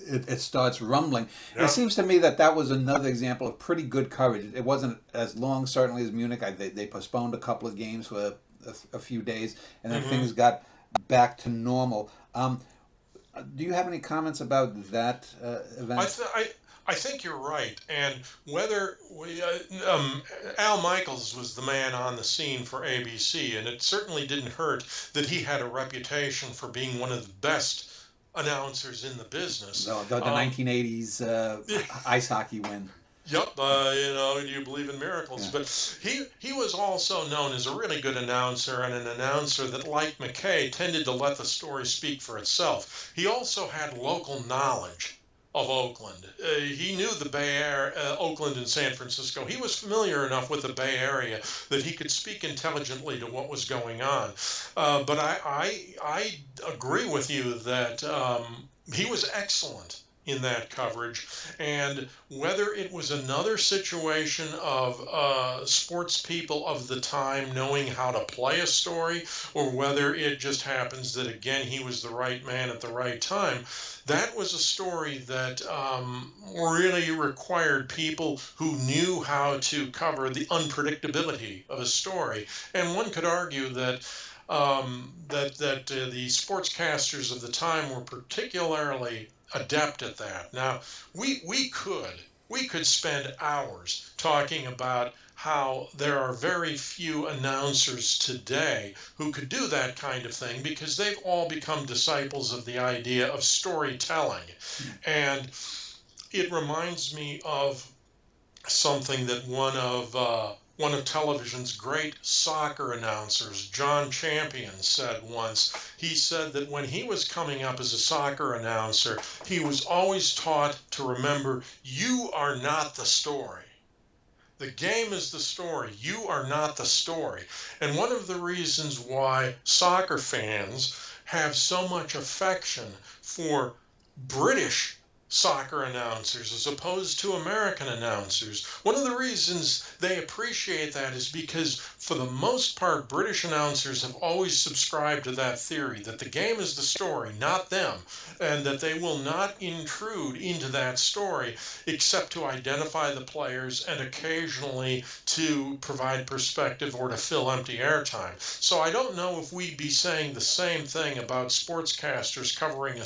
it starts rumbling. It Yeah. seems to me that that was another example of pretty good coverage. It wasn't as long, certainly, as Munich. They postponed a couple of games for a few days, and then hmm things got back to normal. Do you have any comments about that I, event? th- I I think you're right. And whether Al Michaels was the man on the scene for ABC, and it certainly didn't hurt that he had a reputation for being one of the best announcers in the business. The 1980s ice hockey win. Yep, do you believe in miracles? Yeah. But he was also known as a really good announcer and an announcer that, like McKay, tended to let the story speak for itself. He also had local knowledge of Oakland. He knew the Bay Area, Oakland and San Francisco. He was familiar enough with the Bay Area that he could speak intelligently to what was going on. But I agree with you that he was excellent in that coverage, and whether it was another situation of sports people of the time knowing how to play a story, or whether it just happens that again he was the right man at the right time, that was a story that really required people who knew how to cover the unpredictability of a story. And one could argue that the sportscasters of the time were particularly adept at that. Now, we could spend hours talking about how there are very few announcers today who could do that kind of thing because they've all become disciples of the idea of storytelling. And it reminds me of something that one of television's great soccer announcers, John Champion, said once. He said that when he was coming up as a soccer announcer, he was always taught to remember, you are not the story. The game is the story. You are not the story. And one of the reasons why soccer fans have so much affection for British soccer announcers as opposed to American announcers. One of the reasons they appreciate that is because, for the most part, British announcers have always subscribed to that theory that the game is the story, not them, and that they will not intrude into that story except to identify the players and occasionally to provide perspective or to fill empty airtime. So I don't know if we'd be saying the same thing about sportscasters covering a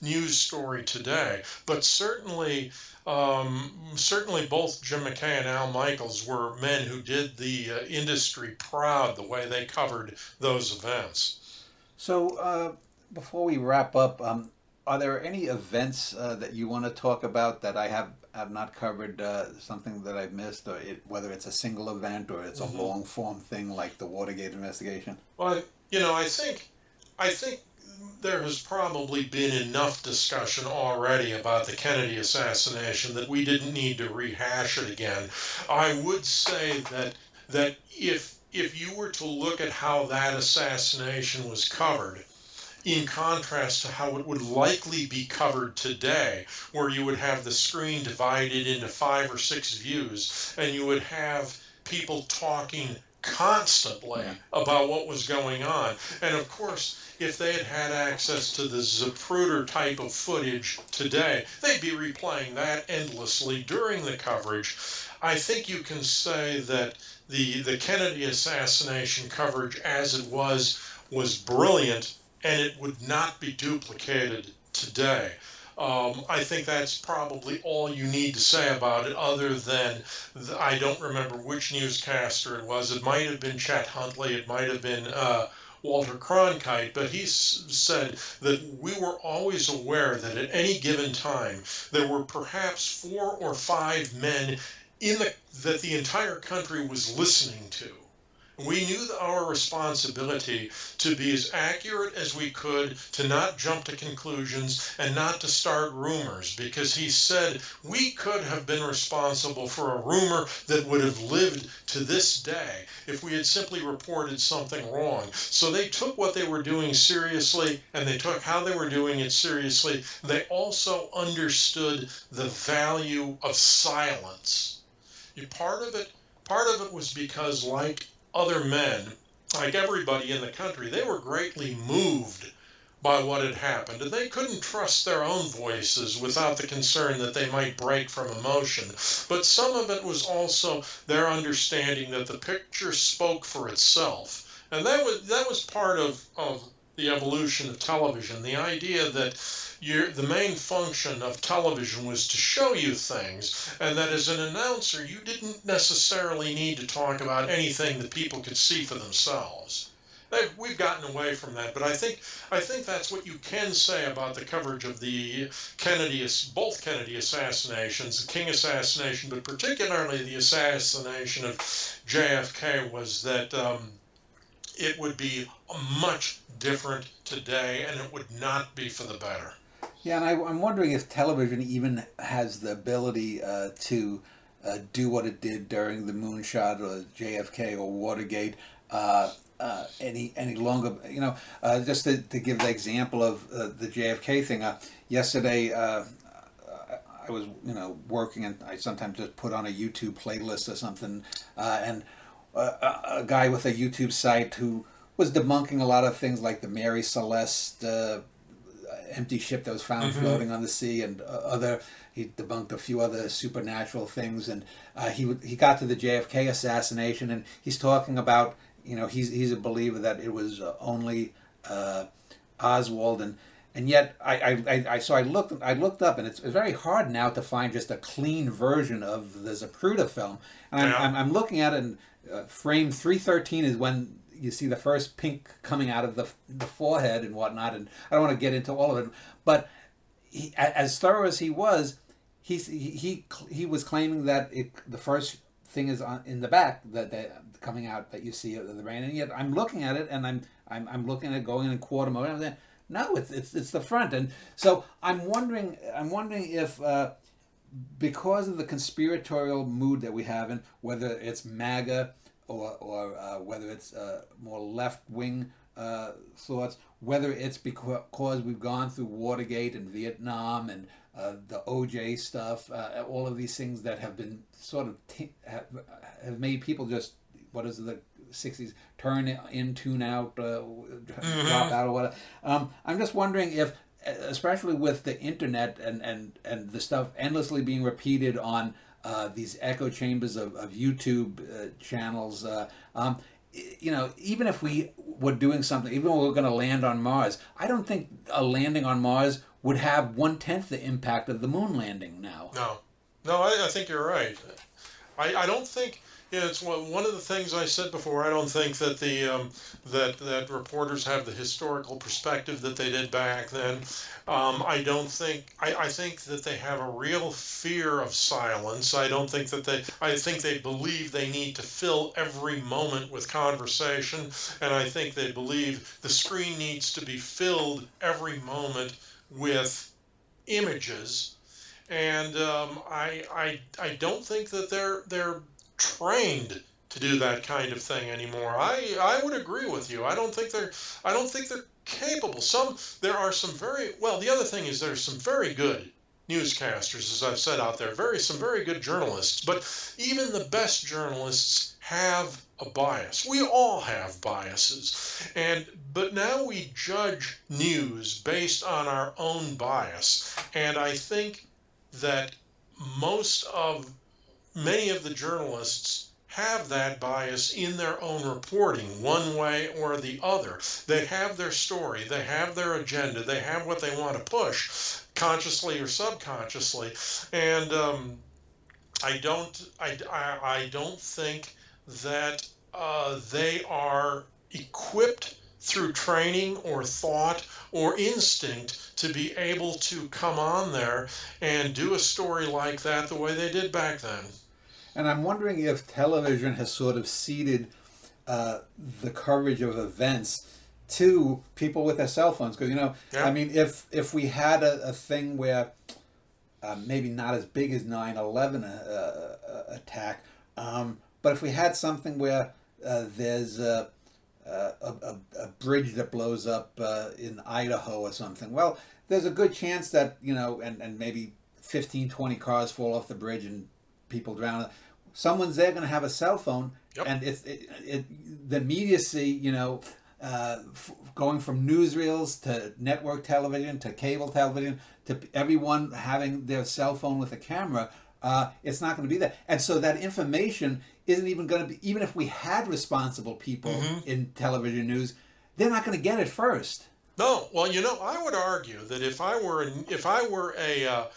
news story today. But certainly both Jim McKay and Al Michaels were men who did the industry proud the way they covered those events. So, before we wrap up, are there any events that you want to talk about that I have not covered? Something that I've missed, or whether it's a single event or it's a hmm long form thing like the Watergate investigation? Well, I think there has probably been enough discussion already about the Kennedy assassination that we didn't need to rehash it again. I would say that if you were to look at how that assassination was covered, in contrast to how it would likely be covered today, where you would have the screen divided into 5 or 6 views, and you would have people talking constantly Yeah. about what was going on. And of course, if they had had access to the Zapruder type of footage today, they'd be replaying that endlessly during the coverage. I think you can say that the Kennedy assassination coverage as it was brilliant, and it would not be duplicated today. I think that's probably all you need to say about it, other than I don't remember which newscaster it was. It might have been Chet Huntley, it might have been Walter Cronkite, but he said that we were always aware that at any given time there were perhaps 4 or 5 men that the entire country was listening to. We knew our responsibility to be as accurate as we could, to not jump to conclusions and not to start rumors, because he said we could have been responsible for a rumor that would have lived to this day if we had simply reported something wrong. So they took what they were doing seriously, and they took how they were doing it seriously. They also understood the value of silence. Part of it was because, like other men, like everybody in the country, they were greatly moved by what had happened, and they couldn't trust their own voices without the concern that they might break from emotion. But some of it was also their understanding that the picture spoke for itself, and that was part of the evolution of television. The idea that the main function of television was to show you things, and that as an announcer, you didn't necessarily need to talk about anything that people could see for themselves. We've gotten away from that, but I think that's what you can say about the coverage of the both Kennedy assassinations, the King assassination, but particularly the assassination of JFK, was that it would be much different today, and it would not be for the better. Yeah, and I'm wondering if television even has the ability to do what it did during the moonshot or JFK or Watergate any longer. Just to give the example of the JFK thing. Yesterday, I was working, and I sometimes just put on a YouTube playlist or something, and a guy with a YouTube site who was debunking a lot of things like the Mary Celeste empty ship that was found floating on the sea, and he debunked a few other supernatural things, and he got to the JFK assassination, and he's talking about he's a believer that it was only Oswald, and yet I looked up, and it's very hard now to find just a clean version of the Zapruder film, and I'm looking at it, and frame 313 is when you see the first pink coming out of the forehead and whatnot, and I don't want to get into all of it, but as thorough as he was, he was claiming that the first thing is in the back that coming out that you see of the brain, and yet I'm looking at it, and I'm looking at it going in quarter mode, and I'm saying, no, it's the front, and so I'm wondering if because of the conspiratorial mood that we have in, whether it's MAGA or whether it's more left-wing thoughts, whether it's because we've gone through Watergate and Vietnam and the OJ stuff, all of these things that have been sort of have made people just, what is it, the 60s, turn in, tune out, drop out or whatever. I'm just wondering if, especially with the internet and the stuff endlessly being repeated on these echo chambers of YouTube channels, even if we were doing something, even if we were going to land on Mars, I don't think a landing on Mars would have 1/10 the impact of the moon landing now. No, I think you're right. I don't think. Yeah, it's one of the things I said before. I don't think that that reporters have the historical perspective that they did back then. I don't think. I think that they have a real fear of silence. I don't think that I think they believe they need to fill every moment with conversation, and I think they believe the screen needs to be filled every moment with images. And I don't think that they're trained to do that kind of thing anymore. I would agree with you. I don't think they're capable. There are some very well. The other thing is there's some very good newscasters, as I've said out there. Some very good journalists. But even the best journalists have a bias. We all have biases, but now we judge news based on our own bias, and I think that many of the journalists have that bias in their own reporting, one way or the other. They have their story, they have their agenda, they have what they want to push, consciously or subconsciously, and I don't think that they are equipped through training or thought or instinct to be able to come on there and do a story like that the way they did back then. And I'm wondering if television has sort of ceded the coverage of events to people with their cell phones. Because, I mean, if we had a thing where maybe not as big as 9/11 attack, but if we had something where there's a bridge that blows up in Idaho or something, well, there's a good chance that, and maybe 15, 20 cars fall off the bridge and people drown. Someone's there going to have a cell phone, Yep. and the immediacy, going from newsreels to network television to cable television to everyone having their cell phone with a camera. It's not going to be there. And so that information isn't even going to be, even if we had responsible people in television news, they're not going to get it first. No, well, I would argue that if I were a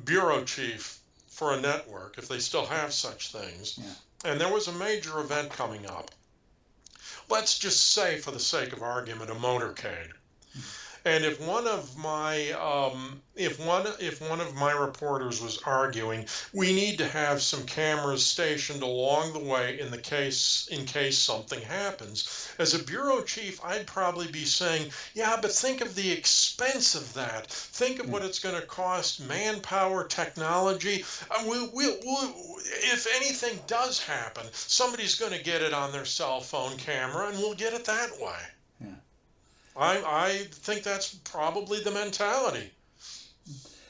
bureau chief for a network, if they still have such things, and there was a major event coming up, let's just say, for the sake of argument, a motorcade. And if one of my reporters was arguing, we need to have some cameras stationed along the way in case something happens. As a bureau chief, I'd probably be saying, yeah, but think of the expense of that. Think of what it's going to cost, manpower, technology. If anything does happen, somebody's going to get it on their cell phone camera, and we'll get it that way. I think that's probably the mentality.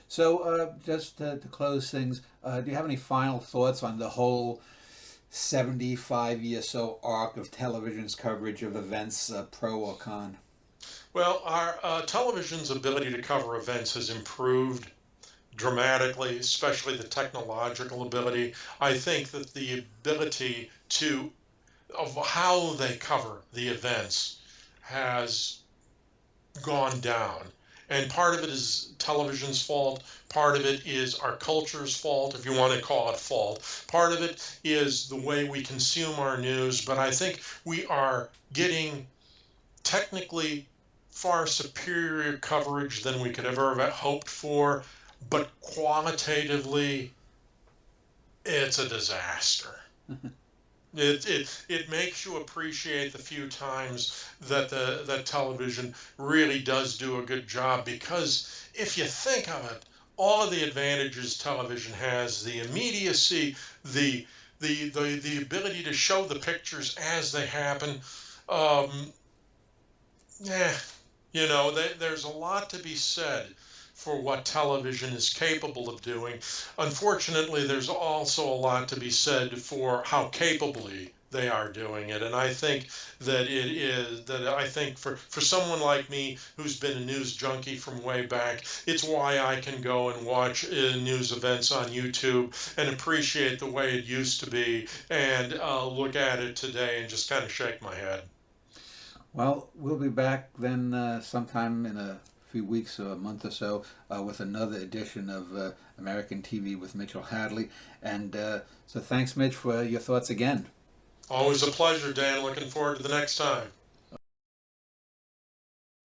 So just to close things, do you have any final thoughts on the whole 75-year so arc of television's coverage of events, pro or con? Well, our television's ability to cover events has improved dramatically, especially the technological ability. I think that the ability of how they cover the events has gone down. And part of it is television's fault. Part of it is our culture's fault, if you want to call it fault. Part of it is the way we consume our news. But I think we are getting technically far superior coverage than we could ever have hoped for. But qualitatively, it's a disaster. It makes you appreciate the few times that television really does do a good job, because if you think of it, all of the advantages television has, the immediacy, the ability to show the pictures as they happen, there's a lot to be said for what television is capable of doing. Unfortunately, there's also a lot to be said for how capably they are doing it. And I think for someone like me who's been a news junkie from way back, it's why I can go and watch news events on YouTube and appreciate the way it used to be, and look at it today and just kind of shake my head. Well, we'll be back then sometime in a few weeks or a month or so with another edition of American TV with Mitchell Hadley. And so thanks, Mitch, for your thoughts again. Always a pleasure, Dan. Looking forward to the next time.